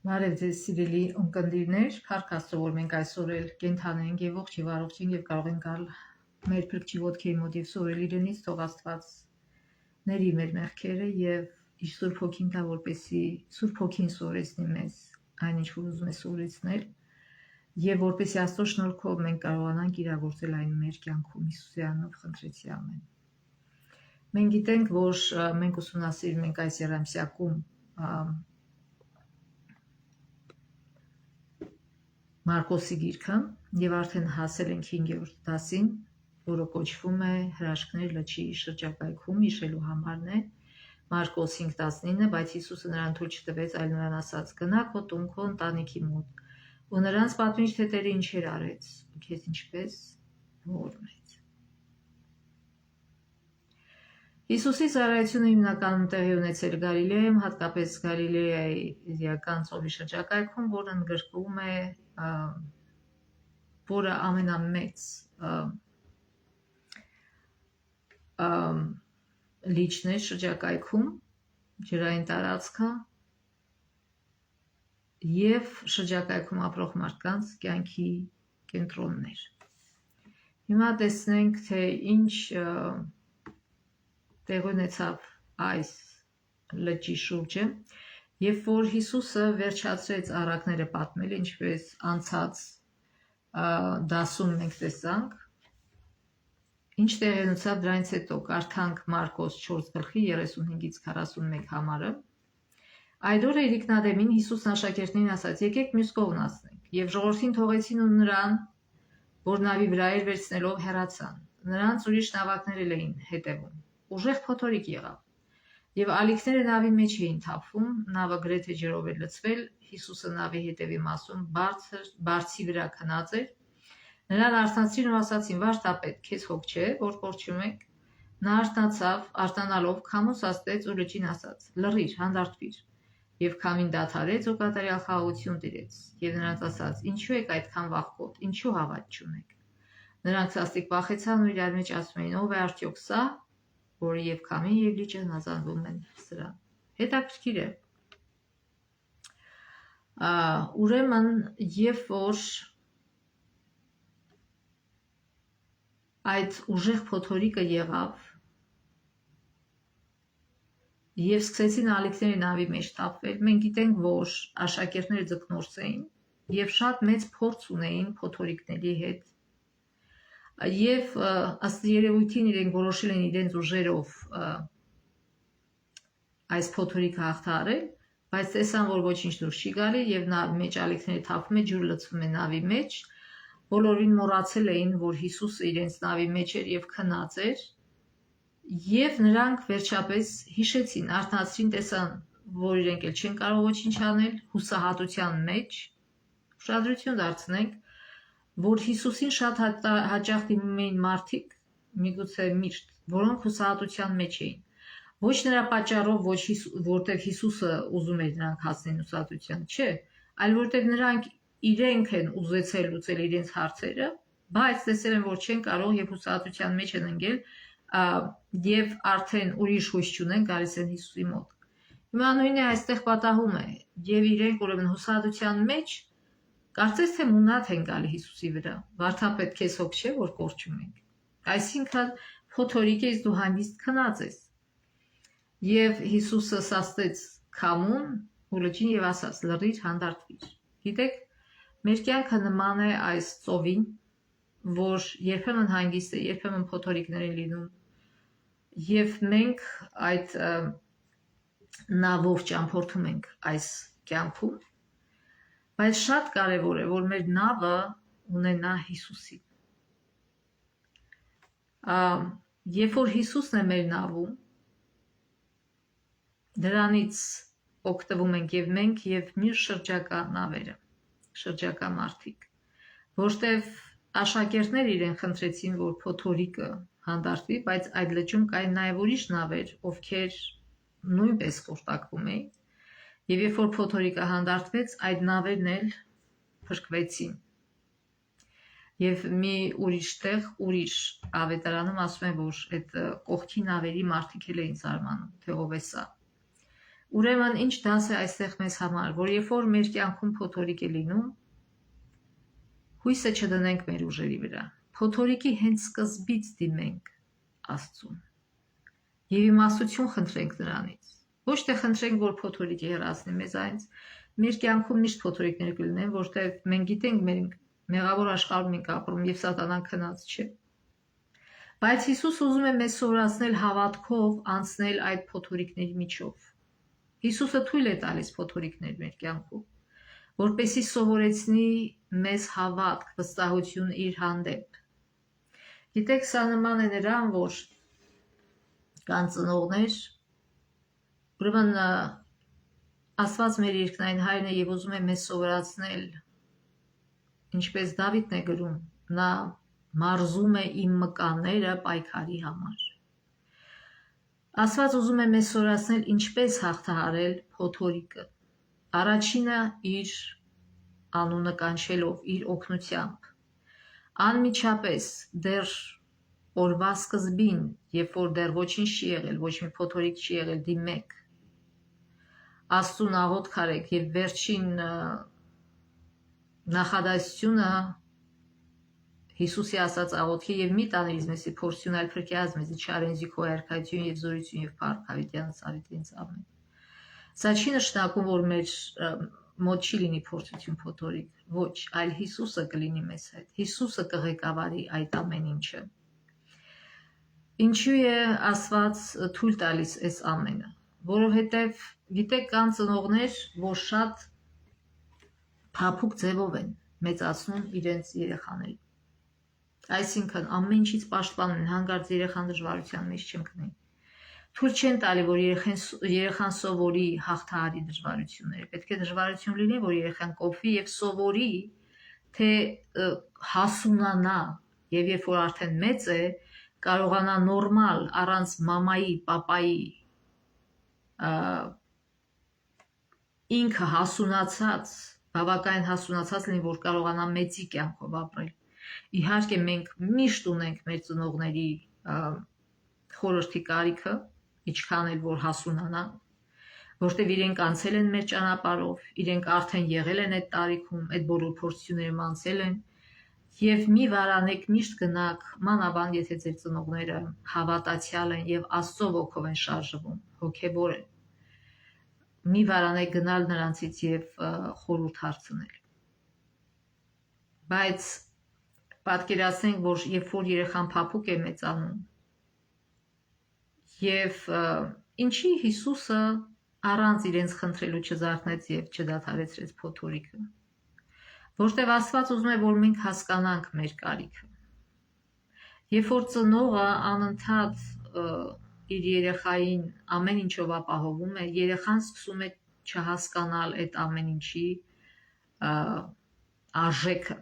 Բարև ձեզ սիրելի ունկնդիրներ, փառք Աստծո, որ մենք այսօր էլ կենթան ենք եւ ողջ եւ առողջ ենք եւ կարող ենք գալ մեր փրկչի ոտքերի մոտ եւ սորել իրենից, թող Աստված ների մեր մեղքերը եւ իր Սուրբ Հոգին տա, որպեսի Սուրբ Հոգին սորեցնի մեզ այն ինչ որ ուզում է սորեցնել եւ որպեսի Աստծո շնորհքով մենք կարողանանք իրագործել այն մեր կյանքում Հիսուսի անունով խնդրեցի ամեն։ Մենք գիտենք, որ մենք ուսումնասիրում ենք այս երամսյակում Մարկոսի գիրքը եւ արդեն հասել ենք 5-րդ դասին, որը կոչվում է հրաշքներ լճի շրջակայքում, հիշելու համարն է Մարկոս 5:19, բայց Հիսուսը նրան թույլ չտվեց, այլ նրան ասաց. «Գնա քո տուն, քո ընտանիքի մոտ, ու նրանց պատմիր, թե Տերը ինչեր արեց, ու քեզ ինչպես ողորմեց»։ Հիսուսի ծառայությունը հիմնականում տեղի ունեցել Գալիլեայում, հատկապես Գալիլեայի Իդրիական ծովի շրջակայքում, որը ընդգրկում է որը ամենամեծ լիճն է շրջակայքում, ջրային տարածքը եւ շրջակայքում ապրող մարդկանց կյանքի կենտրոններ։ Հիմա տեսնենք, թե ինչ տեղի ունեցավ այս լճի շուրջը, երբ որ Հիսուսը վերջացրեց առակները պատմել, ինչպես անցած դասում մենք տեսանք, ինչ տեղի ունեցավ դրանից հետո, կարդանք Մարկոս 4:35-41 համարը։ Այդ օրը իրիկնադեմին Հիսուսն աշակերտներին ասաց. «Եկեք մյուս կողմն անցնենք», եւ ժողովրդին թողեցին ու նրան, որ նավի վրա էր, վերցնելով հեռացան։ Նրանց ուրիշ նավակներ էլ էին հետևում։ Ուժեղ փոթորիկ եղավ, եւ ալիքները նավի մեջ էին թափվում, նավը գրեթե ջրով էր լցվել, Հիսուսը նավի հետևի մասում բարձի վրա քնած էր։ Նրան արթնացրին ու ասացին. «Վարդապետ, քեզ հոգ չէ, որ կորչում ենք»։ Նա արթնացավ, արտանալով քամուց աստեց ու լճին ասաց. «Լռիր, հանդարտվիր»։ Եվ քամին դադարեց ու կատարյալ խաղաղություն տիրեց։ Եվ նրանց ասաց. «Ինչու եք այդքան վախկոտ, ինչու հավատ չունեք»։ Նրանք սաստիկ վախեցան ու իրար մեջ ասում էին. «Ով է արդյոք սա, որը եւ քամին եւ լիճը հնազանդվում են սրան»։ Հետաքրքիր է։ Ուրեմն, երբ որ այդ ուժեղ փոթորիկը եղավ եւ սկսեցին ալիքները նավի մեջ թափվել, մենք գիտենք, որ աշակերտները ձկնորս էին եւ շատ մեծ փորձ ունեին փոթորիկների հետ։ Եվ ըստ երևույթին իրենք որոշել են իրենց ուժերով այս փոթորիկը հաղթահարել, բայց տեսան, որ ոչինչ դուրս չի գալի եւ նավի մեջ ալիքները թափվում է, ջուրը լցվում է նավի մեջ։ Բոլորին մոռացել էին, որ Հիսուսը իրենց նավի մեջ էր եւ քնած էր, եւ նրանք վերջապես հիշեցին, արթնացրին, տեսան, որ իրենք էլ չեն կարող ոչինչ անել, հուսահատության մեջ։ Ուշադրություն դարձնենք, որ Հիսուսին շատ հաճախ դիմում էին մարդիկ, միգուցե միշտ, որոնք հուսահատության մեջ էին։ Ոչ նրա պատճառով, ոչ որտեղ Հիսուսը ուզում էր նրանք հասնեն հուսահատության, չէ, այլ որտեղ նրանք իրենք են ուզեցել լուծել իրենց հարցերը, բայց տեսել են, որ չեն կարող եւ հուսահատության մեջ են ընկել եւ արդեն ուրիշ հույս չունեն, գալիս են Հիսուսի մոտ։ Հիմա նույնը այստեղ պատահում է եւ իրենք ուրեմն հուսահատության մեջ կարծես թե մունատ են գալի Հիսուսի վրա։ Վարդապետ, քեզ հոգ չէ, որ կորչում ենք։ Այսինքն փոթորիկ ես, դու հանգիստ քնած ես։ Եվ Հիսուսը սաստեց քամուն ու լճին եւ ասաց. «Լռիր, հանդարտվիր»։ Գիտեք, մեր կյանքը նման է այս ծովին, որ երբեմն հանգիստ է, երբեմն փոթորիկներ են լինում, եւ մենք այդ նավով ճամփորդում ենք այս կյանքում, բայց շատ կարևոր է, որ մեր նավը ունենա Հիսուսին։ Երբ որ Հիսուսն է մեր նավում, դրանից օգտվում ենք եւ մենք եւ մյուս շրջակա նավերը, շրջակա մարդիկ, որտեվ աշակերտներ իրեն խնդրեցին, որ փոթորիկը հանդարտվի, բայց այդ լճում կային նաեւ ուրիշ նավեր, ովքեր նույնպես խորտակվում էին, եւ երբ որ փոթորիկը հանդարտվեց, այդ նավերն էլ փրկվեցին։ Եվ մի ուրիշ տեղ, ուրիշ ավետարանում ասում է, որ այդ կողքի նավերի մարդիկ էլ էին զարմանում, թե ով է սա, Ուրեմն ինչ դաս է այստեղ մեզ համար, որ երբ որ մեր կյանքում փոթորիկ է լինում, հույսը չդնենք մեր ուժերի վրա։ Փոթորիկի հենց սկզբից դիմենք Աստծուն եւ իմաստություն խնդրենք նրանից։ Ոչ թե խնդրենք, որ փոթորիկը հեռացնի մեզանից, մեր կյանքում միշտ փոթորիկներ կլինեն, որտեղ մենք գիտենք մենք մեղավոր աշխարհում ենք ապրում եւ սատանան քնած չէ։ Բայց Հիսուս ուզում է մեզ սովորացնել հավատքով անցնել այդ փոթորիկների միջով։ Հիսուսը թույլ է տալիս փոթորիկներ մեր կյանքում, որպեսզի սովորեցնի մեզ հավատք, վստահություն իր հանդեպ։ Գիտեք, սա նման է նրան, որ կան ծնողներ, ուրեմն Աստված մեր երկնային հայրն է եւ ուզում է մեզ սովորացնել, ինչպես Դավիթն է գրում, նա մարզում է իմ մկանները պայքարի համար։ Աստված ուզում է մեզ սովորացնել ինչպես հաղթահարել փոթորիկը։ Առաջինը իր անունը կանչելով, իր օգնությամբ։ Անմիջապես դեռ օրվա սկզբին, երբ որ դեռ ոչինչ չի եղել, ոչ մի փոթորիկ չի եղել, դիմեք Աստծուն աղոթք արեք եւ վերջին նախադասությունը Հիսուսի ասած աղոթքի եւ մի տանիր մեզի փորձություն այլ փրկյաց մեզի չարենզի քո արքայություն եւ զորություն եւ փառք հավիտյանս ավիտինց ամեն։ Սա չի նշանակում, որ մեր մոտ չի լինի փորձություն փոթորիկ, ոչ, այլ Հիսուսը կլինի մեզ հետ։ Հիսուսը կղեկավարի այդ ամեն ինչը։ Ինչու է Աստված թույլ տալիս այս ամենը, որովհետեւ գիտեք կան ծնողներ, որ շատ փափուկ ձևով են մեծացնում իրենց երեխաներին։ Այսինքն ամեն ինչից պաշտպանում են, հանկարծ երեխան դժվարության մեջ չընկնի։ Թույլ չեն տալի, որ երեխան սովորի հաղթահարի դժվարությունները։ Պետք է դժվարություն լինի, որ երեխան կոփվի եւ սովորի, թե հասունանա, եւ երբ որ արդեն մեծ է, կարողանա նորմալ առանց մամայի, պապայի ինքը հասունացած, բավական հասունացած լինի, որ կարողանա մեծի կյանքով ապրել։ Իհարկե մենք միշտ ունենք մեր ծնողների խորհրդի կարիքը, ինչքան էլ որ հասունանան, որտեվ իրենք անցել են մեր ճանապարհով, իրենք արդեն եղել են այդ տարիքում, այդ բոլոր փորձությունները անցել են, եւ մի վարանեք միշտ գնաք, մանավանդ եթե ձեր ծնողները հավատացյալ են եւ Աստծո ոգով են շարժվում, հոգեբոր են, մի վարանեք գնալ նրանցից եւ խորհուրդ հարցնել։ Բայց պատկերացնենք, որ երբ որ երեխան փափուկ է մեծանում եւ ինչի Հիսուսը առանց իրենց խնդրելու չզարթնեց եւ չդադարեցրեց փոթորիկը, որտեւ Աստված ուզում է, որ մենք հասկանանք մեր կարիքը։ Երբ որ ծնողը անընդհատ իր երեխային ամեն ինչով ապահովում է, երեխան սկսում է չհասկանալ այդ ամեն ինչի արժեքը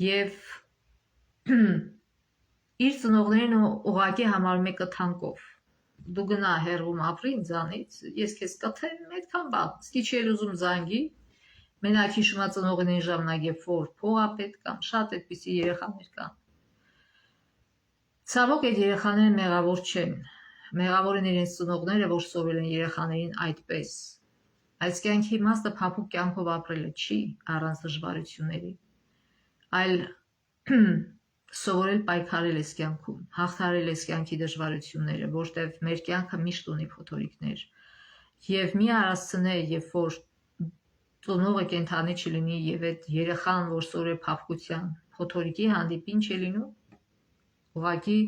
եւ իր ծնողներին ուղղակի համարում է կթանկով։ Դու գնա հեռվում ապրի ինձանից, ես քեզ կթեմ, այդքան բան, ստի չի ուզում զանգի, մենակ հիշում է ծնողներին ժամանակ, երբ որ փող է պետք կամ շատ այդպիսի երեխաներ կան։ Ցավոք այդ երեխաները մեղավոր չեն, մեղավոր են իրենց ծնողները, որ սովորել են երեխաներին այդպես։ Այս կյանքի իմաստը փափուկ կյանքով ապրելը չի առանց դժվարությունների, այլ սովորել պայքարել այս կյանքում, հաղթահարել այս կյանքի դժվարությունները, որտեղ մեր կյանքը միշտ ունի փոթորիկներ։ Եվ մի առասցնե, երբ որ ծնողը կենթանի չլինի եւ այդ երեխան, որ սովորել փափկության, փոթորիկի հանդիպին չի լինում, ուղղակի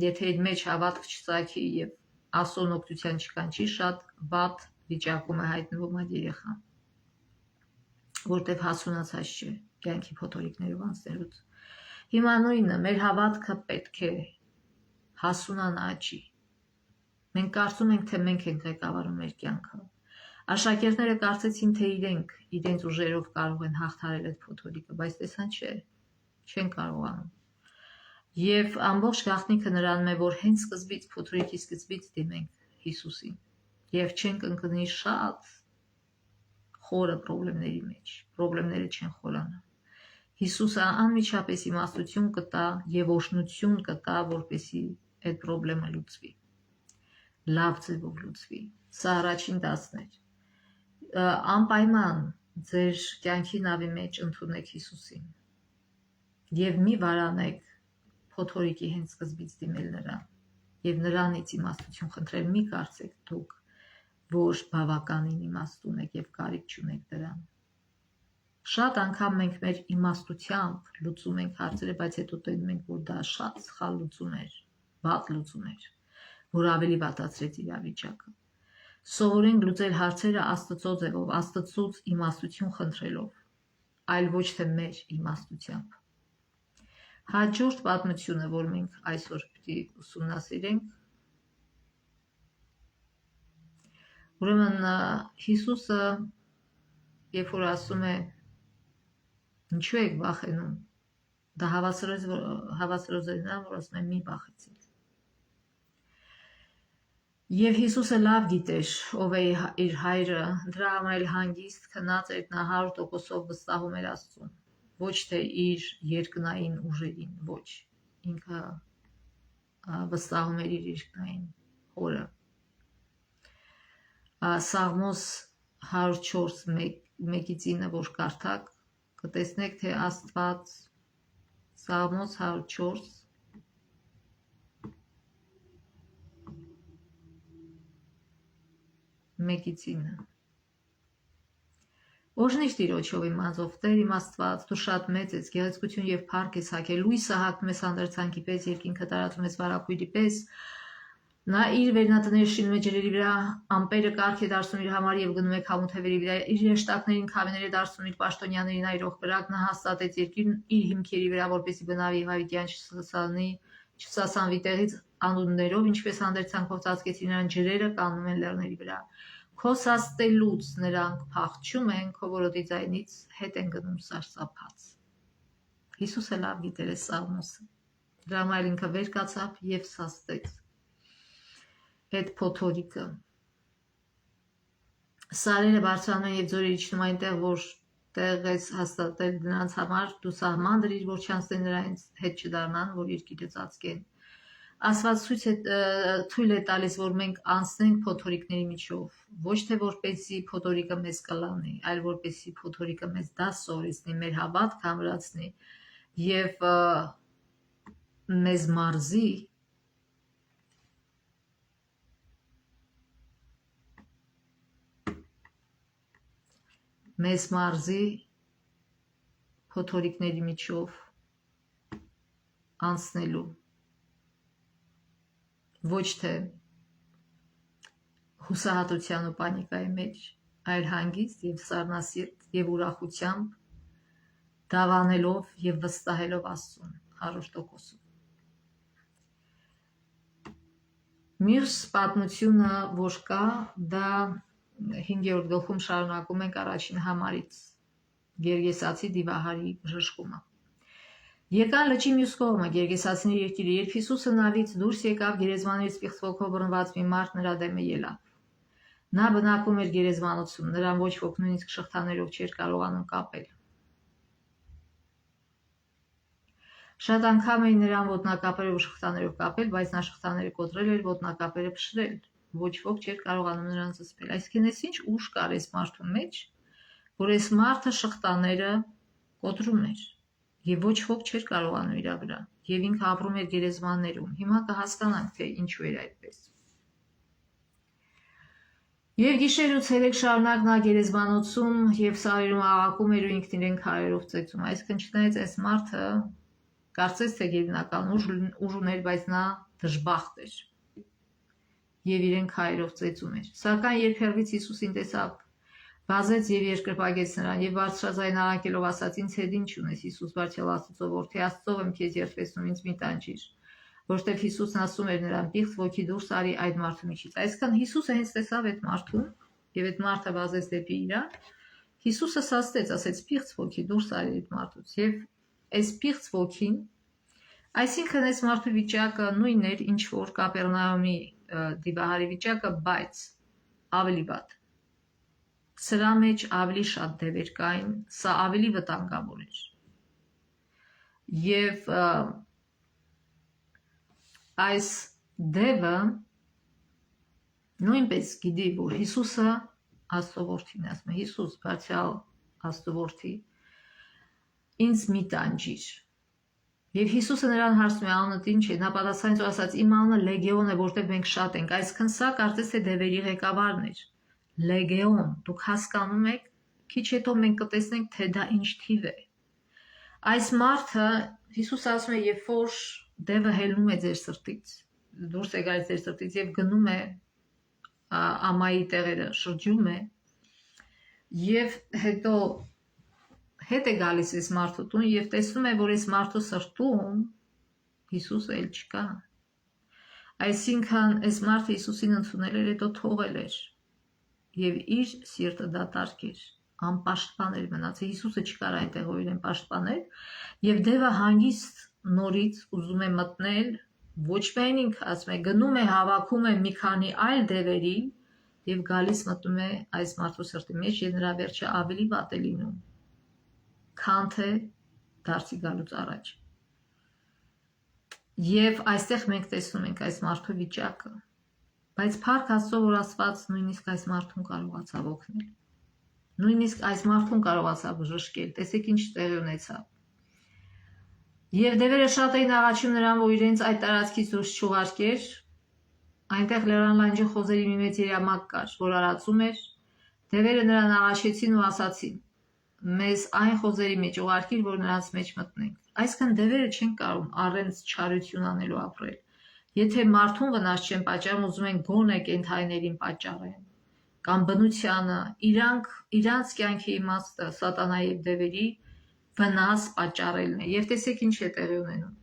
եթե այդ մեջ հավատք չծագի եւ Աստծո օգնության չկանչի, շատ վատ վիճակում է հայտնվում այդ երեխան, որտեղ հասունացած չէ կյանքի փոթորիկներով անցնելուց։ Հիմա նույնը, մեր հավատքը պետք է հասունանա աճի։ Մենք կարծում ենք, թե մենք ենք ղեկավարում մեր կյանքը։ Աշակերտները կարծեցին, թե իրենց ուժերով կարող են հաղթահարել այդ փոթորիկը, բայց տեսան չէ, չեն կարողանում։ Եվ ամբողջ գաղտնիքը նրանում է, որ հենց սկզբից, փոթորիկի սկզբից դիմենք Հիսուսին եւ չենք ընկնի շատ խորը խնդիրների մեջ, խնդիրները չեն խորանա։ Հիսուսը անմիջապես իմաստություն կտա եւ օրհնություն կտա, որպեսզի այդ խնդիրը լուծվի։ լավ ձևով լուծվի։ Սա առաջին դասն էր։ Անպայման ձեր կյանքի նավի մեջ ընդունեք Հիսուսին եւ մի վարանեք փոթորիկի հենց սկզբից դիմել նրան եւ նրանից իմաստություն խնդրել։ Մի կարծեք դուք, որ բավականին իմաստ ունեք եւ կարիք չունեք դրան։ Շատ անգամ մենք մեր իմաստությամբ լուծում ենք հարցերը, բայց հետո տենում ենք, որ դա շատ սխալ լուծում էր, վատ լուծում էր, որ ավելի վատացրեց իրավիճակը։ Սովորենք լուծել հարցերը Աստծո ձևով, Աստծուց իմաստություն խնդրելով, այլ ոչ թե մեր իմաստությամբ։ Հաջորդ պատմությունը, որ մենք այսօր պիտի ուսումնասիրենք, ուրեմն Հիսուսը, երբ որ ասում է, ինչու եք վախենում, դա հավասարոց է նրան, որ ասում է մի վախեցեք։ Եվ Հիսուսը լավ գիտեր, ով է իր հայրը, դրա համար էլ հանգիստ քնած էր, նա 100%-ով վստահում էր Աստծուն, ոչ թե իր երկնային ուժերին, ոչ, ինքը վստահում էր իր երկնային Հորը։ Սաղմոս 104:1-9, որ կարդաք, կտեսնեք, թե Աստված, Սաղմոս 104 1-9 Օրհնիչ Տիրոջով իմ անձով, Տեր իմ Աստված, դու շատ մեծ ես, գեղեցկություն եւ փառք ես հագել, լույսը հագնում ես անդրցանքի պես, երկինքը տարածում ես վարակույրի պես, նա իր վերնատները շինում է ջրերի վրա, ամպերը կարգ է դարձնում իր համար եւ գնում է քամութևերի վրա, իր հեշտակներին քավիներ է դարձնում իր պաշտոնյաներին այրող կրակ, նա հաստատեց երկիրն իր հիմքերի վրա, որպեսզի բնավ եւ հավիտյան չսասանվի տեղից անուններով, ինչպես անդրցանքով ծածկեցի նրան, ջրերը կանգնում են լեռների վրա։ Քո սաստելուց նրանք փախչում են, քո որոտի ձայնից հետ են գնում սարսափած։ Հիսուսը լավ գիտեր է Սաղմոսը, դրա համար ինքը վեր կացավ եւ սաստեց այդ փոթորիկը։ Սարերը բարձրանում են եւ ձորերը իջնում այնտեղ, որ տեղ ես հաստատել նրանց համար, դու սահման դրիր, որ չանցնեն նրանց հետ չդառնան, որ երկիրը ծածկեն։ Աստված թույլ է տալիս, որ մենք անցնենք փոթորիկների միջով, ոչ թե որպեսզի փոթորիկը մեզ կլանի, այլ որպեսզի փոթորիկը մեզ դաս սովորեցնի, մեր հավատքը ամրացնի եւ մեզ մարզի փոթորիկների միջով անցնելու, ոչ թե հուսահատության ու պանիկայի մեջ, այլ հանգիստ եւ սառնասիրտ եւ ուրախությամբ դավանելով եւ վստահելով Աստծուն 100%-ով։ Մյուս պատմությունը, որ կա, դա 5-րդ գլխում շարունակում ենք առաջին համարից, Գերգեսացի դիվահարի բժշկումը։ Եկան լճի մյուս կողմը, Գերգեսացիների երկիրը, երբ Հիսուսը նավից դուրս եկավ, գերեզմանից պիղծ ոգով բռնված մի մարդ նրա դեմը ելավ։ Նա բնակվում էր գերեզմանոցում, նրան ոչ ոք նույնիսկ շղթաներով չէր կարողանում կապել։ Շատ անգամ էին նրան ոտնակապերով ու շղթաներով կապել, բայց նա շղթաները կոտրել էր, ոտնակապերը փշրել, ոչ ոք չէր կարողանում նրան զսպել։ Այսինքն էս ինչ ուժ կար այս մարդու մեջ, որ այս մարդը շղթաները կոտրում էր եւ ոչ ոք չէր կարողանում իր վրա, եւ ինքը ապրում էր գերեզմաններում։ Հիմա կհասկանանք, թե ինչու էր այդպես։ Եվ գիշեր ու ցերեկ շարունակ նա գերեզմանոցում եւ սարերում աղաղակում էր ու ինքն իրեն քարերով ծեծում։ Այսինքն չնայած այս մարդը կարծես թե գերբնական ուժ ուներ, բայց նա դժբախտ էր եւ իրեն քարերով ծեծում էր։ Սակայն երբ հեռվից Հիսուսին տեսավ, վազեց եւ երկրպագեց նրան եւ բարձրաձայն աղաղակելով ասաց. ինձ հետ ինչ ունես, Հիսուս Վարդյալ Աստծո որդի, Աստծով եմ քեզ երդվեցնում, ինձ մի տանջիր, որտեվ Հիսուսն ասում էր նրան. պիղծ ոգի դուրս արի այդ մարդու միջից։ Այսքան Հիսուսը հենց տեսավ այդ մարդուն եւ այդ մարդը վազեց դեպի իրան, Հիսուսը սաստեց, ասեց. պիղծ ոգի դուրս արի այդ մարդուց։ Եվ այս պիղծ ոգին, այսինքն այս մարդու վիճակը նույնն էր, ինչ որ Կապեռնաումի դիվահարի վիճակը, բայց ավելի վատ։ Սրա մեջ ավելի շատ դևեր կային, սա ավելի վտանգավոր էր։ Եվ այս դևը նույնպես գիտի, որ Հիսուսը Աստծո որդին է, ասում է Հիսուս, բարձրալ Աստծո որդի, ինձ մի տանջիր։ Եվ Հիսուսը նրան հարցնում է անունդ ինչ է, նա պատասխանեց ու ասաց իմ անունը Լեգեոն է, որտեղ մենք շատ ենք, այսքան սա կարծես թե դևերի ղեկավարն էր։ Լեգեոն, դուք հասկանում եք, քիչ հետո մենք կտեսնենք, թե դա ինչ թիվ է։ Այս մարդը Հիսուս ասում է, երբ որ դևը հելնում է ձեր սրտից, դուրս է գալիս ձեր սրտից եւ գնում է ամայի տեղերը, շրջում է եւ հետո հետ է գալիս այս մարդու տուն եւ տեսնում է, որ այս մարդու սրտում Հիսուսը էլ չկա։ Այսինքն այս մարդը Հիսուսին ընդունել էր, հետո թողել էր եւ իր սիրտը դատարկ էր, անպաշտպան էր մնացել, Հիսուսը չկար այնտեղ որ իրեն պաշտպաներ եւ դևը հանգիստ նորից ուզում է մտնել, ոչ միայն ինքը ասում է, գնում է հավաքում է մի քանի այլ դևերի եւ գալիս մտնում է այս մարդու սրտի մեջ եւ նրա վերջը ավելի վատ է լինում, քան թե դարձի գալուց առաջ։ Եվ այստեղ մենք տեսնում ենք այս մարդու վիճակը, բայց փառք Աստծո, որ Աստված նույնիսկ այս մարդուն կարողացավ օգնել, նույնիսկ այս մարդուն կարողացավ բժշկել, տեսեք ինչ տեղի ունեցավ։ Եվ դևերը շատ էին աղաչում նրան, որ իրենց այդ տարածքից դուրս չուղարկեր, այնտեղ լեռան լանջի խոզերի մի մեծ երամակ կար, որ արածում էր, դևերը նրան աղաչեցին ու ասացին. մեզ այն խոզերի մեջ ուղարկիր, որ նրանց մեջ մտնենք։ Այսինքն դևերը չեն կարող առանց չարություն անելու ապրել։ Եթե մարդուն վնաս չեն պատճառում, ուզում են գոնե կենդանիներին պատճառեն, կամ բնությանը, իրանց կյանքի իմաստը սատանայի եւ դևերի վնաս պատճառելն է։ Եվ տեսեք ինչ է տեղի ունենում։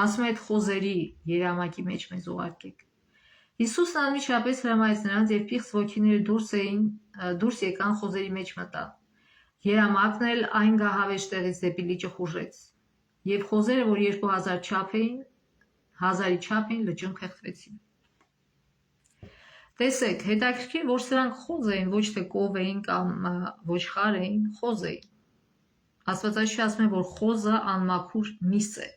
Ասում է այդ խոզերի երամակի մեջ մեզ ուղարկեք։ Հիսուսն անմիջապես հրամայեց նրանց եւ պիղծ ոգիները դուրս եկան խոզերի մեջ մտան։ Երամակն էլ այն գահավեժ տեղից դեպի լիճը խուժեց, եւ խոզերը, որ 2000 չափ էին, 1000-ի չափ էին, լճում խեղդվեցին։ Տեսեք, հետաքրքիր, որ սրանք խոզ էին, ոչ թե կով էին կամ ոչխար էին, խոզ էին։ Աստվածաշունչը ասում է, որ խոզը անմաքուր միս է։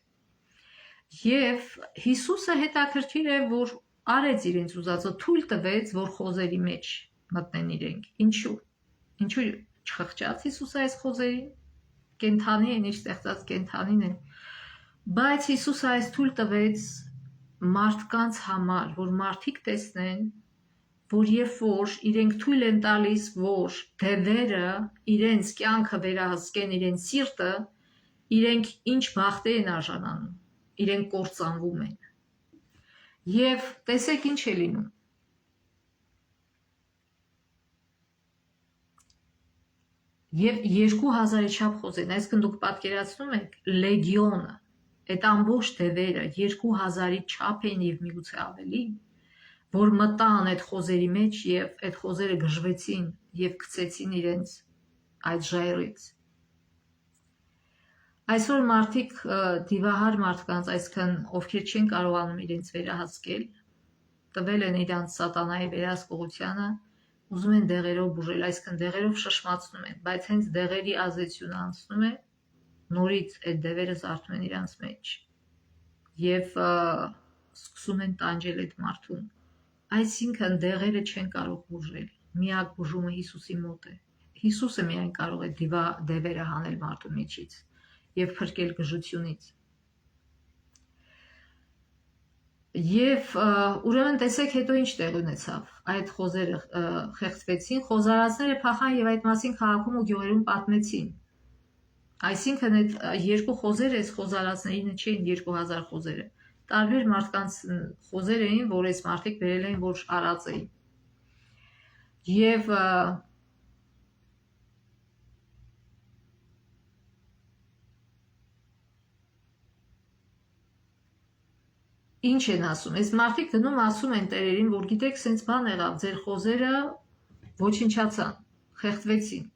Եվ Հիսուսը հետաքրքիր է, որ արեց իրենց ուզածը, թույլ տվեց, որ խոզերի մեջ մտնեն իրենք։ Ինչու չխղճաց Հիսուսը այս խոզերին, կենդանի են, իր ստեղծած կենդանին են, բայց Հիսուսը այս թույլ տվեց մարդկանց համար, որ մարդիկ տեսնեն, որ երբ որ իրենք թույլ են տալիս, որ դևերը իրենց կյանքը վերահսկեն իրենց սիրտը, իրենք ինչ բախտեր են արժանանում, իրենք կործանվում են։ Եվ տեսեք ինչ է լինում։ Եվ 2000-ի չափ խոզ են, այսինքն դուք պատկերացնում եք լեգիոնը, այդ ամբողջ դևերը 2000-ի չափ են եւ միգուցե ավելի, որ մտան այդ խոզերի մեջ եւ այդ խոզերը գժվեցին եւ գցեցին իրենց այդ ժայռից։ Այսօր մարդիկ դիվահար մարդկանց, այսինքն ովքեր չեն կարողանում իրենց վերահսկել, տվել են իրանց սատանայի վերահսկողությանը, ուզում են դեղերով բուժել, այսինքն դեղերով շշմացնում են, բայց հենց դեղերի ազդեցությունը անցնում է, նորից այդ դևերը զարթում են իրանց մեջ եւ սկսում են տանջել այդ մարդուն։ Այսինքն դեղերը չեն կարող բուժել, միակ բուժումը Հիսուսի մոտ է։ Հիսուսը միայն կարող է դևերը հանել մարդու միջից եւ փրկել գժությունից։ Եվ ուրեմն տեսեք հետո ինչ տեղ ունեցավ։ Այդ խոզերը խեղդվեցին, խոզարածները փախան եւ այդ մասին քաղաքում ու գյուղերում պատմեցին։ Այսինքն այդ երկու խոզերը, այս խոզարածները չէին 2000 խոզերը։ Տարբեր մարդկանց խոզեր էին, որ այս մարդիկ վերել էին, որ արած էին։ Եվ ինչ են ասում, այս մարդիկ դնում ասում են տերերին, որ գիտեք, սենց բան եղավ, ձեր խոզերը ոչնչացան, խեղդվեցին։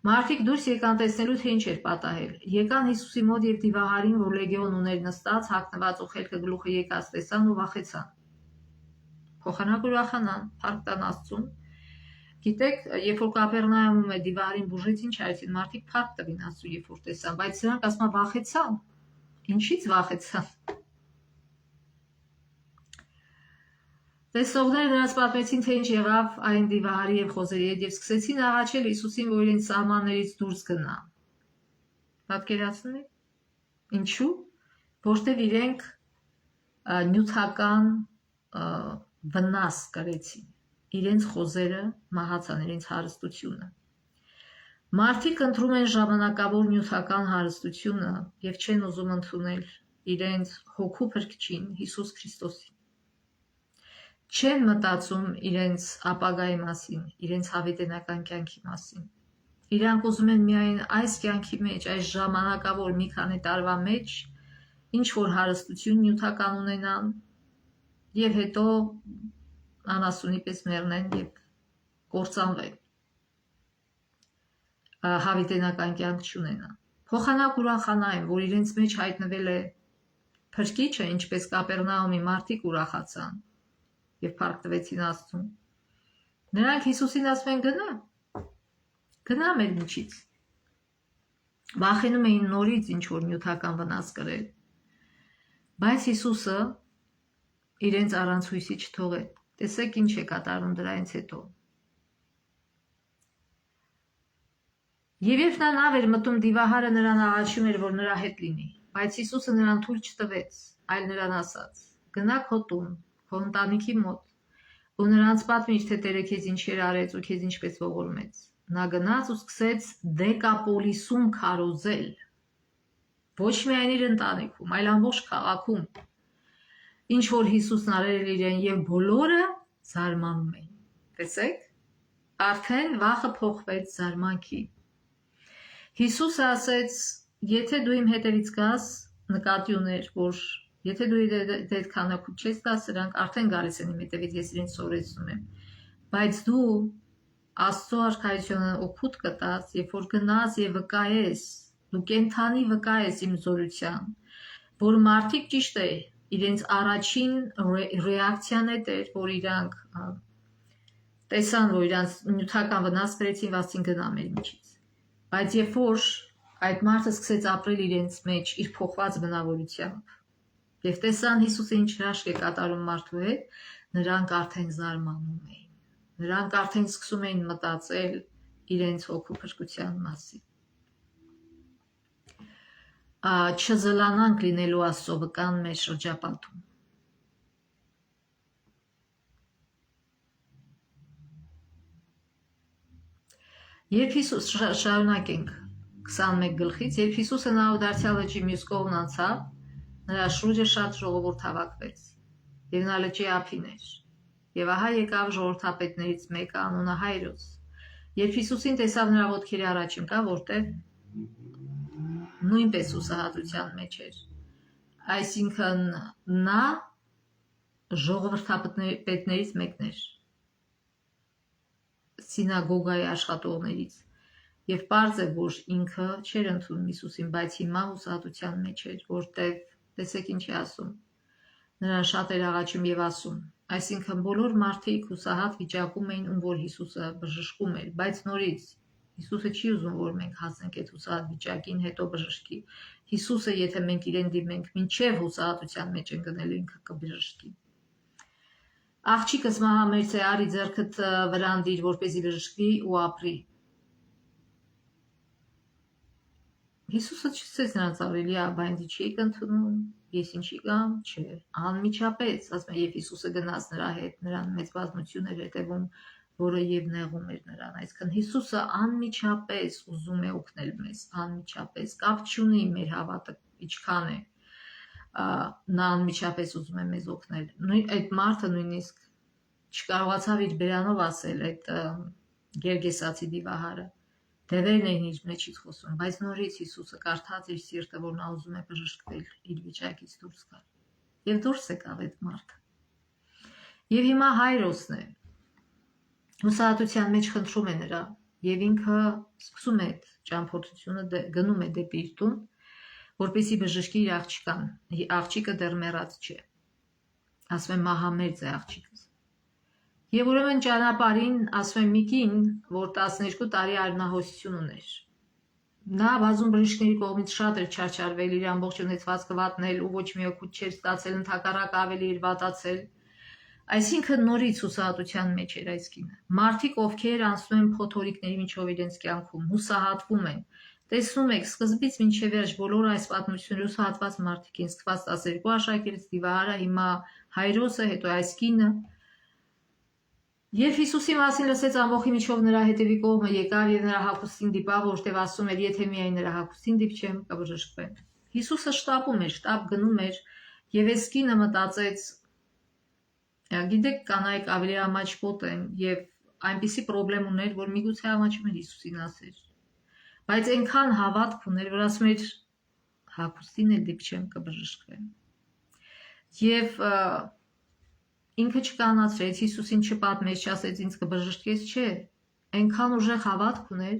Մարդիկ դուրս եկան տեսնելու, թե ինչ էր պատահել։ Եկան Հիսուսի մոտ եւ դիվահարին, որ լեգիոն ուներ նստած, հագնված ու խելքը գլուխը եկած տեսան ու վախեցան։ Փոխանակ ուրախանան, փառք տան Աստծուն։ Գիտեք, երբ որ Կապեռնայումում է դիվահարին բուժեց, ինչ արեցին, մարդիկ փառք տվին Աստծուն, երբ որ տեսան, բայց սրանք ասում են վախեցան։ Ինչից վախեցան։ Տեսողները նրանց պատմեցին, թե ինչ եղավ այն դիվահարի եւ խոզերի հետ եւ սկսեցին աղաչել Հիսուսին, որ իրենց սահմաններից դուրս գնա։ Պատկերացնում եք։ Ինչու՞։ Որտեւ իրենք նյութական վնաս կրեցին։ Իրենց խոզերը մահացան, իրենց հարստությունը։ Մարդիկ ընտրում են ժամանակավոր նյութական հարստությունը եւ չեն ուզում ընդունել իրենց հոգու փրկչին Հիսուս Քրիստոսին։ Չեն մտածում իրենց ապագայի մասին, իրենց հավիտենական կյանքի մասին։ Իրանք ուզում են միայն այս կյանքի մեջ, այս ժամանակավոր մի քանի տարվա մեջ ինչ որ հարստություն նյութական ունենան եւ հետո անասունի պես մեռնեն եւ կործանվեն։ Հավիտենական կյանք չունենան։ Փոխանակ ուրախանային, որ իրենց մեջ հայտնվել է փրկիչը, ինչպես Կապեռնաումի մարդիկ ուրախացան եւ փառք տվեցին Աստծուն։ Նրանք Հիսուսին ասում են գնա մեր միջից։ Վախենում էին նորից ինչ որ նյութական վնաս կրել։ Բայց Հիսուսը իրենց առանց հույսի չթողեց։ Տեսեք ինչ է կատարում դրանից հետո։ Եվ երբ նա նավ էր մտնում, դիվահարը նրան աղաչում էր, որ նրա հետ լինի, բայց Հիսուսը նրան թույլ չտվեց, այլ նրան ասաց. գնա քո տուն, քո ընտանիքի մոտ, ու նրանց պատմիր, թե Տերը քեզ ինչեր արեց ու քեզ ինչպես ողորմեց։ Նա գնաց ու սկսեց Դեկապոլիսում քարոզել, ոչ միայն իր ընտանիքում, այլ ամբողջ քաղաքում, ինչ որ Հիսուսն արել էր իրեն, եւ բոլորը զարմանում էին։ Տեսեք, արդեն վախը փոխվեց զարմանքի։ Հիսուսը ասեց. եթե դու իմ հետևից գաս, նկատի ուներ, որ եթե դու այդ քանակու չես գա, սրանք արդեն գալիս են իմ հետևից, ես իրենց սովորեցնում եմ։ Բայց դու Աստծո արքայությունը օգուտ կտաս, երբ որ գնաս եւ վկայես, դու կենթանի վկայես իմ զորության, որ մարդիկ ճիշտ է, իրենց առաջին ռեակցիան էր, որ իրանք տեսան, որ իրանց նյութական վնաս կրեցին, վասին գնա մեր միջից։ Բայց երբ որ այդ մարդը սկսեց ապրել իրենց մեջ իր փոխված բնավորությամբ, եւ տեսան Հիսուսը ինչ հրաշք է կատարում մարդու հետ, նրանք արդեն զարմանում էին։ Նրանք արդեն սկսում էին մտածել իրենց հոգու փրկության մասին։ Չզլանանք լինելու Աստծո վկան մեր շրջապատում։ Երբ Հիսուս շարունակենք 21 գլխից, երբ Հիսուսը նավդարձյալ լճի մյուս կողմն անցավ, նրա շուրջը շատ ժողովուրդ հավաքվեց, եւ նա լճի ափին էր։ Եվ ահա եկավ ժողովրդապետներից մեկը անունը Հայրոս։ Երբ Հիսուսին տեսավ, նրա ոտքերի առաջ ընկավ, որտեղ նույնպես ուսահատության մեջ էր։ Այսինքն նա ժողովրդապետներից մեկն էր, սինագոգայի աշխատողներից, եւ պարզ է, որ ինքը չէր ընդունում Հիսուսին, բայց հիմա ուսահատության մեջ էր, որտեղ տեսեք ինչ է ասում։ Նրան շատ էր աղաչում եւ ասում, այսինքն բոլոր մարդիկ ուսահատ վիճակում էին, ում որ Հիսուսը բժշկում էր, բայց նորից Հիսուսը չի ուզում, որ մենք հասնենք այդ ուսահատ վիճակին, հետո բժշկի։ Հիսուսը, եթե մենք իրեն դիմենք, մինչև ուսահատության մեջ են գնելու, ինքը կբժշկի։ Աղջիկս մահամերձ է, արի ձեռքդ վրան դիր, որպեսզի բժշկվի ու ապրի։ Հիսուսը չսեց նրանց ավելի, բայց ինչի եք ընդունում, ես ինչի կամ, չէ, անմիջապես, ասում է, եւ Հիսուսը գնաց նրա հետ, նրան մեծ բազմություն էր հետևում, որը եւ նեղում էր նրան, այսինքն Հիսուսը անմիջապես ուզում է օգնել մեզ, անմիջապես, կապ չունի մեր հավատը ինչքան է, նա անմիջապես ուզում է մեզ օգնել։ Նույն այդ մարդը նույնիսկ չկարողացավ իր բերանով ասել այդ Գերգեսացի դիվահարը, դևերն էին իր մեջից խոսում, բայց նորից Հիսուսը կարդաց իր սիրտը, որ նա ուզում է բժշկվել, իր վիճակից դուրս գալ, եւ դուրս եկավ այդ մարդը։ Եվ հիմա Հայրոսն է, ուսահատության մեջ խնդրում է նրա, եւ ինքը սկսում է այդ ճամփորդությունը, գնում է դեպի իր տուն, որպեսզի բժշկի իր աղջկան, աղջիկը դեռ մեռած չէ, ասում է մահամերձ է աղջիկս։ Եվ ուրեմն ճանապարհին, ասում է, մի կին, որ 12 տարի արյունահոսություն ուներ։ Նա բազում բժիշկների կողմից շատ էր չարչարվել, իր ամբողջ ունեցվածքը վատնել ու ոչ մի օգուտ չէր ստացել, ընդհակառակը ավելի էր վատացել։ Այսինքն նորից հուսահատության մեջ էր այս կինը։ Մարդիկ, ովքեր անցնում են փոթորիկների միջով իրենց կյանքում, հուսահատվում են։ Տեսնում եք, սկզբից մինչև վերջ բոլոր այս պատմությունները հուսահատված մարդիկ են, սկսված 12 աշակերտից Դիվահարը, հիմա Հայրոսը, հետո այս կինը։ Երբ Հիսուսի մասին լսեց, ամբողջի միջով նրա հետևի կողմը եկավ եւ նրա հագուստին դիպավ, որտեղ ասում էր, եթե միայն նրա հագուստին դիպչեմ, կբժշկվեմ։ Հիսուսը շտապում էր, շտապ գնում էր, եւ այս կինը մտածեց, գիտեք, կանայք ավելի ամաչկոտ են եւ այնպիսի խնդրեմ ուներ, որ միգուցե ամաչում էր Հիսուսին ասեր։ Բայց այնքան հավատք ուներ, որ ասում էր, հագուստին էլ դիպչեմ, կբժշկվեմ։ Եվ ինքը չկանացրեց, Հիսուսին չպատմեց, չասեց ինձ կբժշկես, չէ։ Այնքան ուժեղ հավատք ուներ,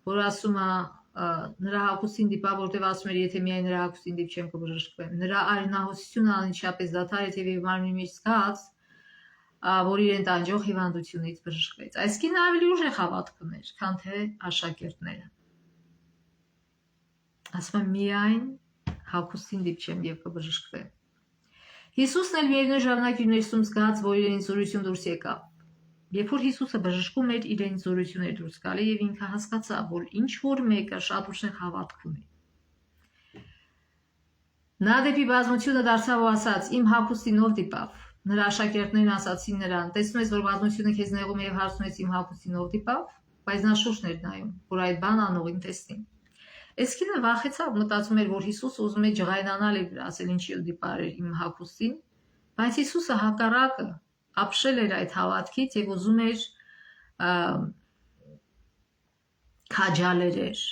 որ ասում է նրա հագուստին դիպա, որտեղ ասում էր, եթե միայն նրա հագուստին դիպչեմ կբժշկվեմ։ Նրա արյունահոսությունը անմիջապես դադարեց եւ մարմնի մեջ զգաց, որ իրեն տանջող հիվանդությունից բժշկվեց։ Այս կինը ավելի ուժեղ հավատք ուներ, քան թե աշակերտները։ Ասում եմ միայն հագուստին դիպչեմ եւ կբժշկվեմ։ Հիսուսն էլ միևնույն ժամանակ իր ներսում զգաց, որ իրեն զորություն դուրս եկավ։ Երբ որ Հիսուսը բժշկում էր, իրեն զորություն էր դուրս գալի եւ ինքը հասկացավ, որ ինչ որ մեկը շատ ուժեղ հավատք ունի։ Նա դեպի բազմությունը դարձավ ու ասաց. «Իմ հագուստին ով դիպավ»։ Նրա աշակերտներն ասացին նրան. «Տեսնում ես, որ բազմությունը քեզ նեղում է եւ հարցնում ես իմ հագուստին ով դիպավ»։ Բայց նա շուրջն էր նայում, որ այդ բան անողին տեսնի։ Այս կինը վախեցավ, մտածում էր, որ Հիսուսը ուզում է ջղայնանալ իր ասել ինչի դիպար էր իմ հագուստին, բայց Հիսուսը հակառակը ապշել էր այդ հավատքից եւ ուզում էր քաջալեր էր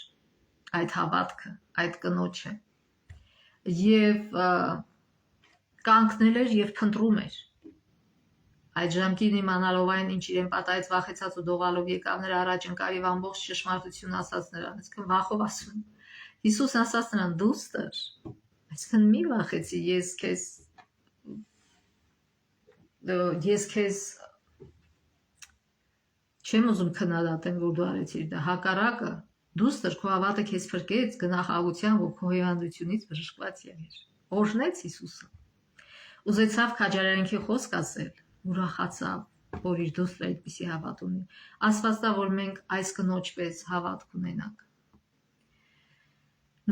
այդ հավատքը, այդ կնոջը եւ կանգնել էր եւ փնտրում էր այդ ժամկին իմանալով այն ինչ իրեն պատահեց, վախեցած ու դողալով եկավ նրա առաջ ընկավ եւ ամբողջ ճշմարտությունն ասաց նրան, այսինքն վախով ասում Հիսուսն ասաց նրան դուստր, այսինքն մի վախեցի, ես քեզ չեմ ուզում քննադատեմ, որ դու արեցիր դա, հակառակը դուստր քո հավատը քեզ փրկեց, գնա խաղաղությամբ ու քո հիվանդությունից բժշկված եղիր։ Օրհնեց Հիսուսը։ Ուզեցավ քաջալերանքի խոսք ասել, ուրախացավ, որ իր դուստը այդպիսի հավատ ունի։ Աստված տա, որ մենք այս կնոջ պես հավատք ունենանք։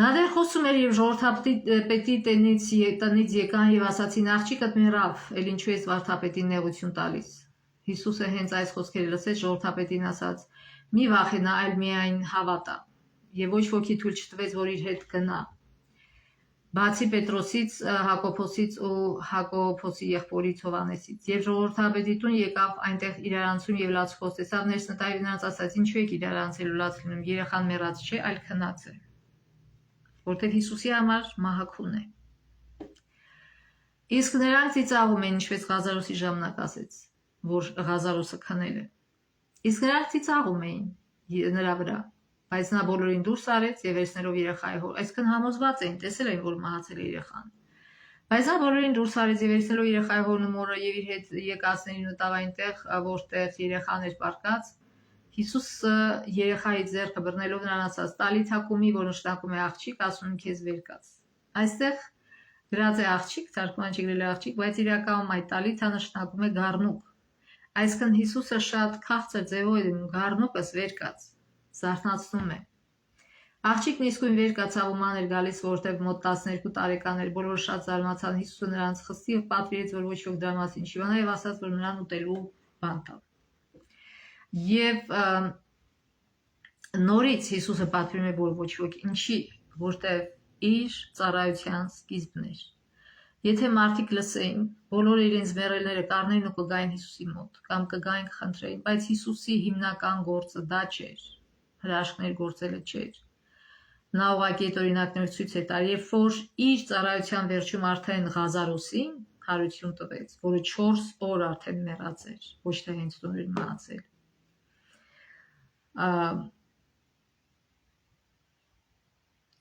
Նա դեռ խոսում էր եւ ժողովրդապետի տնից եկան եւ ասացին աղջիկդ մեռավ, ել ինչու ես վարդապետին նեղություն տալիս։ Հիսուսը հենց այս խոսքերը լսեց, ժողովրդապետին ասաց. «Մի վախենա, այլ միայն հավատա»։ Եվ ոչ ոքի թույլ չտվեց, որ իր հետ գնա։ Բացի Պետրոսից, Հակոբոսից ու Հակոբոսի եղբորից Հովանեսից։ Եվ ժողովրդապետի տուն եկավ, այնտեղ իրարանցում եւ լաց խոստեցավ, ներս նտավ նրանց ասաց. «Ինչու եք իրարանցել ու լաց լինում, երեխան մեռած չէ, այլ քնած է»։ Որտեղ Հիսուսի համար մահաքուն է։ Իսկ նրանք ծիծաղում են, ինչպես Ղազարոսի ժամանակ ասեց, որ Ղազարոսը քնել է։ Իսկ նրանք ծիծաղում էին նրա վրա, բայց նա բոլորին դուրս արեց եւ վերցնելով երեխայի հոր, այսքան համոզված էին, տեսել էին, որ մահացել է երեխան։ Բայց նա բոլորին դուրս արեց եւ վերցնելով երեխայի հորն ու մորը եւ իր հետ եկածներին մտավ այնտեղ, որտեղ երեխան էր պառկած։ Հիսուսը երեխայի ձեռքը բռնելով նրան ասաց. «Տալիթա կումի», որ նշանակում է աղջիկ, ասում եմ քեզ վեր կաց։ Այստեղ գրած է աղջիկ, թարգմանիչը գրել է աղջիկ, բայց իրականում այդ տալիթա նշանակում է գառնուկ։ Այսինքն Հիսուսը շատ քաղցր ձևով է դնում գառնուկս վեր կաց, զարթնացնում է։ Աղջիկն իսկույն վեր կացավ ու ման էր գալիս, որտեղ մոտ 12 տարեկան էր, բոլորը շատ զարմացան, Հիսուսը նրանց խստի եւ պատվիրեց, որ ոչ ոք դրա մասին չիմանա եւ ասաց, որ նրան ուտելու բան տա։ Եվ նորից Հիսուսը պատվիրում է, որ ոչ ոք ինչի, որտեղ իր ծառայության սկիզբն էր։ Եթե մարդիկ լսեին, բոլորը իրենց մեռելները կառնեին ու կգային Հիսուսի մոտ, կամ կգային կխնդրեին, բայց Հիսուսի հիմնական գործը դա չէր, հրաշքներ գործելը չէր։ Նա ուղղակի այդ օրինակներ ցույց է տալի, երբ որ իր ծառայության վերջում արդեն Ղազարոսին հարություն տվեց, որը 4 օր արդեն մեռած էր, ոչ թե հենց նոր էր մահացել։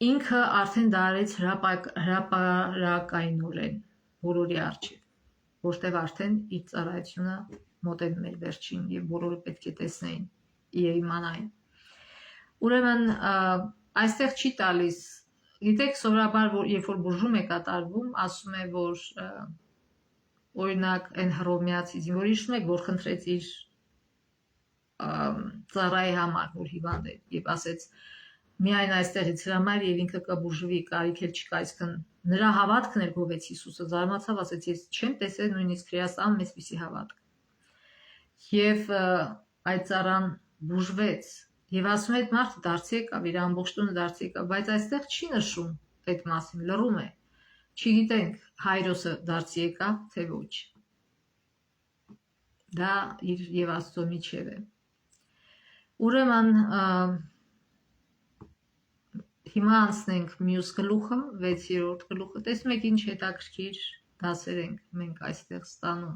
Ինքը արդեն դարեց հրապարակայնորեն բոլորի առջև, որտեղ արդեն իր ծառայությունը մոտենում էր վերջին եւ բոլորը պետք է տեսնեին եւ իմանային։ Ուրեմն այստեղ չի տալիս, գիտեք, սովորաբար երբ որ բուժում է կատարվում, ասում է, որ օրինակ այն հռոմեացի զինվորի հիշում եք, որ խնդրեց իր ծառայի համար, որ հիվանդ է, եւ ասեց միայն այստեղից հրամայր եւ ինքը կբուժվի, կարիք էլ չկա, այսքան նրա հավատքն էր գովեց Հիսուսը, զարմացավ, ասեց ես չեմ տեսել նույնիսկ Հրեաստանում այսպիսի հավատք։ Եվ այդ ծառան բուժվեց եւ ասում է այդ մարդը դարձի եկավ, իր ամբողջ տունը դարձի եկավ, բայց այստեղ չի նշում այդ մասին, լռում է։ Չգիտենք Հայրոսը դարձի եկավ, թե ոչ։ Դա իր եւ Աստծո միջև է։ Ուրեմն հիմա անցնենք մյուս գլուխը, 6-րդ գլուխը։ Տեսնում եք ինչ հետաքրքիր դասեր ենք մենք այստեղ ստանում։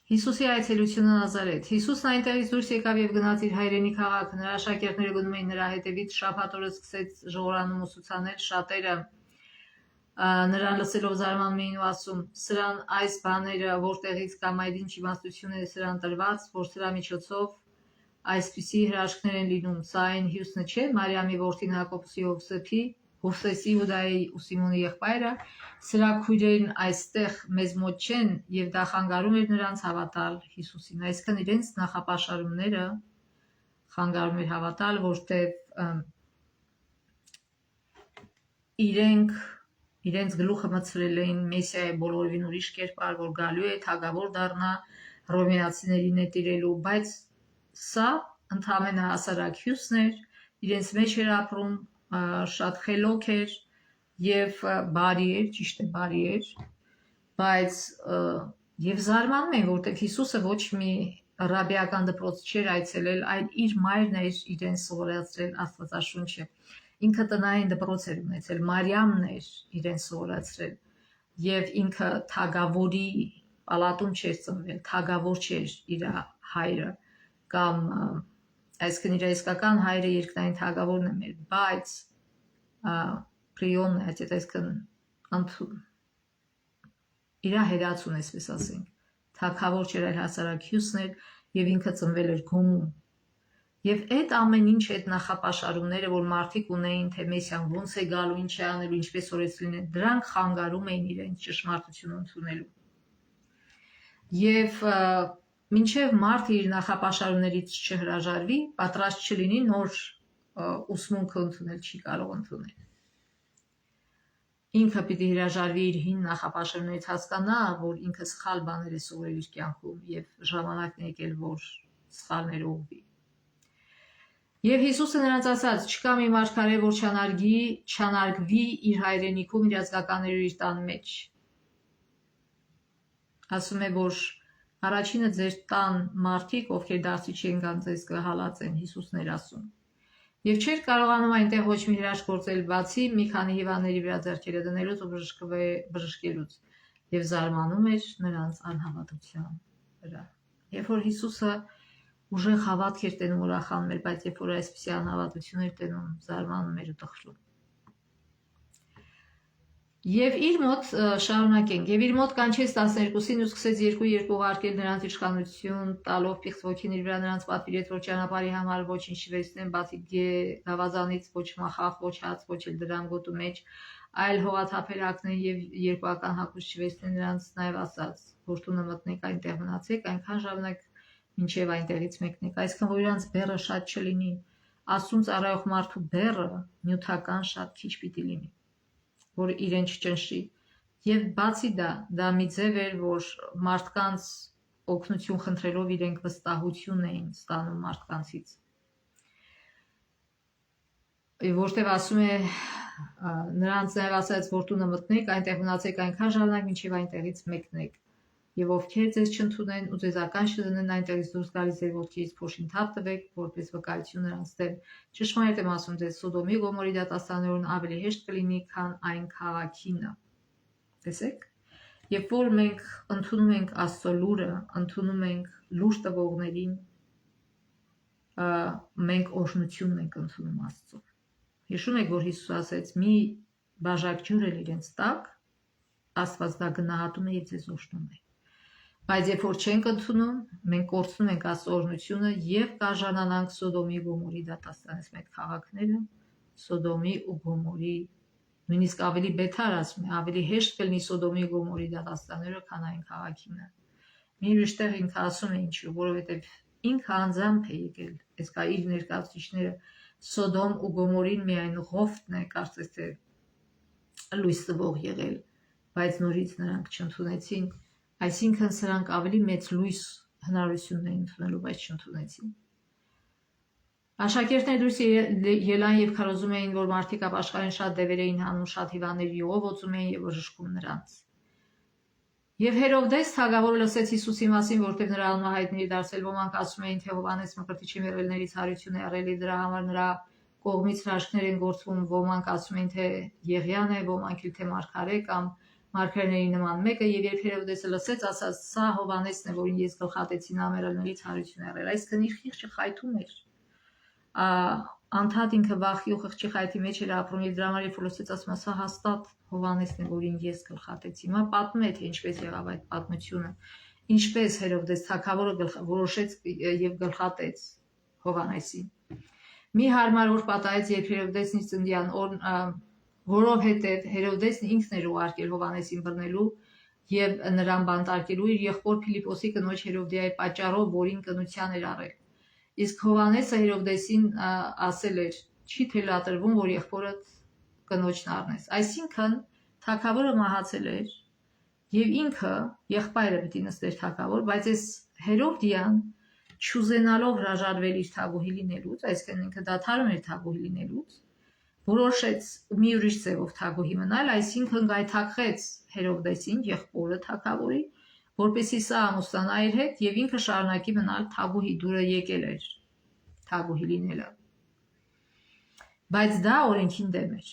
Հիսուսի այցելությունը Նազարեթ։ Հիսուսն այնտեղից դուրս եկավ եւ գնաց իր հայրենի քաղաքը։ Նրա աշակերտները գնում էին նրա հետևից, շաբաթ օրը սկսեց ժողովրանում ուսուցանել, շատերը նրան լսելով զարմանում էին ու ասում. սրան այս բաները որտեղից կամ այդ ինչ իմաստություն է սրան տրված, որ սրա միջոցով այսպիսի հրաշքներ են լինում, սա այն Հյուսնը չէ, Մարիամի որդին Հակոբոսի, Հովսեսի, Հուդայի ու Սիմոնի եղբայրը, սրա քույրերն այստեղ մեզ մոտ չեն եւ դա խանգարում էր նրանց հավատալ Հիսուսին, այսինքն իրենց նախապաշարումները խանգարում էր հավատալ, որտեղ իրենց գլուխը մտցրել էին Մեսիայի բոլորովին ուրիշ կերպար, որ գալու է թագավոր դառնա հռոմեացիների նետիրելու, բայց սա ընդհանրապես հասարակ հյուսն էր, իրենց մեջ էր ապրում, շատ խելոք էր եւ բարի էր, ճիշտ է, բարի էր, բայց եւ զարմանում են, որտեղ Հիսուսը ոչ մի ռաբիական դպրոց չէր այցելել, այլ իր մայրն էր իրեն սովորեցրել Աստվածաշունչը։ Ինքը տնային դպրոց էր ունեցել, Մարիամն էր իրեն սովորեցրել եւ ինքը թագավորի պալատում չէր ծնվել, թագավոր չէր իր հայրը կամ այսինքն իր իսկական հայրը երկնային թագավորն է մեր, բայց պրիոնը, այսինքն իր հետացուն, այսպես ասենք, թագավոր չէր, այլ հասարակ հյուսն էր եւ ինքը ծնվել էր գոմում։ Եվ այդ ամեն ինչ այդ նախապաշարումները, որ մարդիկ ունեին, թե Մեսիան ոնց է գալու, ինչ է անելու, ինչպես օրես լինեն, դրանք խանգարում էին իրենց ճշմարտությունը ընդունելու։ Եվ մինչև մարդը իր նախապաշարումներից չհրաժարվի, պատրաստ չլինի, նոր ուսմունքը ընդունել չի կարող ընդունել։ Ինքը պիտի հրաժարվի իր հին նախապաշարումներից, հասկանա, որ ինքը սխալ բաներ է սովորել իր կյանքում եւ ժամանակն է եկել, որ սխալներ ուղղվի։ Եվ Հիսուսը նրանց ասաց. չկա մի մարգարե, որ չանարգվի իր հայրենիքում իր ազգականների իր տան մեջ։ Ասում է, որ առաջինը ձեր տան մարդիկ, ովքեր դարձի չեն գան, ձեզ կհալածեն, Հիսուսն էր ասում։ Եվ չէր կարողանում այնտեղ ոչ մի հրաշք գործել, բացի մի քանի հիվանդների վրա ձեռքերը դնելուց ու բժշկելուց, եւ զարմանում էր նրանց անհավատության վրա։ Երբ որ Հիսուսը ուժեղ հավատք էր տենում, ուրախանում էր, բայց երբ որ այսպիսի անհավատություն էր տենում, զարմանում էր ու տխրում։ Եվ իր մոտ շարունակենք, եւ իր մոտ կանչեց 12-ին ու սկսեց երկու ուղարկել նրանց իշխանություն տալով պիղծ ոգին իր վրա նրանց պատվիրեց, որ ճանապարհի համար ոչինչ չվերցնեն, բացի գավազանից ոչ մախախ, ոչ հաց, ոչ էլ դրամ գոտու մեջ, այլ հողաթափեր հագնեն եւ երկուական հագուստ չվերցնեն, նրանց նաեւ ասաց, որ տունը մտնեք, այնտեղ մնացեք, այնքան ժամանակ մինչև այնտեղից մեկնեք, այսինքն որ իրանց բեռը շատ չլինի, ասում ծառայող մարդու բեռը նյութական շատ քիչ պիտի լինի, որ իրեն չճնշի։ Եվ բացի դա մի ձև էր, որ մարդկանց օգնություն խնդրելով իրենք վստահություն էին ստանում մարդկանցից։ Որտեւ ասում է նրանց նաև ասաց, որ տունը մտնեք, այնտեղ մնացեք այնքան ժամանակ, մինչև այնտեղից մեկնեք։ Եվ ովքեր ձեզ չընդունեն ու ձեզ ականջ չդնեն այնտեղից դուրս գալիս ձեր ոտքից փոշին թափ տվեք, որպես վկայություն նրանց դեմ։ Ճշմարիտ եմ ասում ձեզ, Սոդոմի ու Գոմորի դատաստաններն ավելի հեշտ կլինի, քան այն քաղաքինը։ Տեսեք։ Երբ որ մենք ընդունում ենք Աստծո լուրը, ընդունում ենք լուր տվողներին, մենք օրհնությունն ենք ընդունում Աստծո։ Հիշում եք, որ Հիսուս ասեց՝ մի բաժակ ջուր էլ իրենց տակ, Աստված դա գնահատում է եւ ձեզ օրհնում է։ Բայց երբ որ չենք ընդունում, մենք կորցնում ենք Աստծո օրհնությունը եւ կարժանանանք Սոդոմի ու Գոմորի դատաստանից։ Մեր քաղաքները Սոդոմի ու Գոմորի նույնիսկ ավելի բեթար ասում է, ավելի հեշտ կլինի Սոդոմի ու Գոմորի դատաստանները, քան այն քաղաքինը։ Մի ուրիշտեղ ինքը ասում է ինչու, որովհետև ինքը անձամբ է եկել, այս կա իր ներկայացուցիչները Սոդոմ ու Գոմորին միայն Ղովտն է կարծես թե լույս տվող եղել, բայց նորից նրանք չընդունեցին, այսինքն սրանք ավելի մեծ լույս հնարավորությունն էին ընդունելու, բայց չընդունեցին։ Աշակերտները դուրս ելան եւ քարոզում էին, որ մարդիկ ապաշխարեն շատ դևեր էին հանում, շատ հիվանդների յուղով օծում էին եւ բժշկում նրանց։ Եվ Հերովդես թագավորը լսեց Հիսուսի մասին, որտեղ նրա անունը հայտնի էր դարձել, ոմանք ասում էին, թե Հովհաննես Մկրտիչի մեռելներից հարություն է եղել եւ դրա համար նրա կողմից հրաշքներ են գործվում, ոմանք ասում էին, թե Եղիան է, ոմանք էլ թե Մարգարե կամ Մարգարեների նման մեկը, եւ երբ Հերովդեսը լսեց, ասաց. «Սա Հովհաննեսն է, որին ես գլխատեցի, նա մեռելներից հարություն է եղել»։ Այսինքն իր խիղճը խայթում էր։ Անդադ ինքը վախի ու խղճի խայթի մեջ էր ապրում եւ դրա համար երբ լսեց ասում սա հաստատ Հովհաննեսն է, որին ես գլխատեցի։ Հիմա պատմում է թե ինչպես եղավ այդ պատմությունը, ինչպես Հերովդես թագավորը որոշեց եւ գլխատեց Հովհաննեսին։ Մի հարմար օր պատահեց, երբ Հերովդեսն իր ծննդյան օրն, որովհետեւ Հերովդեսն ինքն էր ուղարկել Հովհաննեսին բռնելու եւ նրան բանտարկելու իր եղբոր Փիլիպոսի կնոջ Հերովդիայի պատճառով, որին կնության էր առել։ Իսկ Հովհաննեսը Հերովդեսին ասել էր. չի թելադրվում, որ եղբորդ կնոջն առնես։ Այսինքն թագավորը մահացել էր եւ ինքը եղբայրը պիտի նստեր թագավոր, բայց այս Հերովդիան չուզենալով հրաժարվել իր թագուհի լինելուց, այսինքն ինքը դադարում էր թագուհի լինելուց, որոշեց մի ուրիշ ձևով թագուհի մնալ, այսինքն գայթակղեց Հերովդեսին, եղբորը թագավորի, որպեսզի սա ամուսնանա իր հետ եւ ինքը շարունակի մնալ թագուհի, դուրը եկել էր թագուհի լինելը։ Բայց դա օրենքին դեմ էր։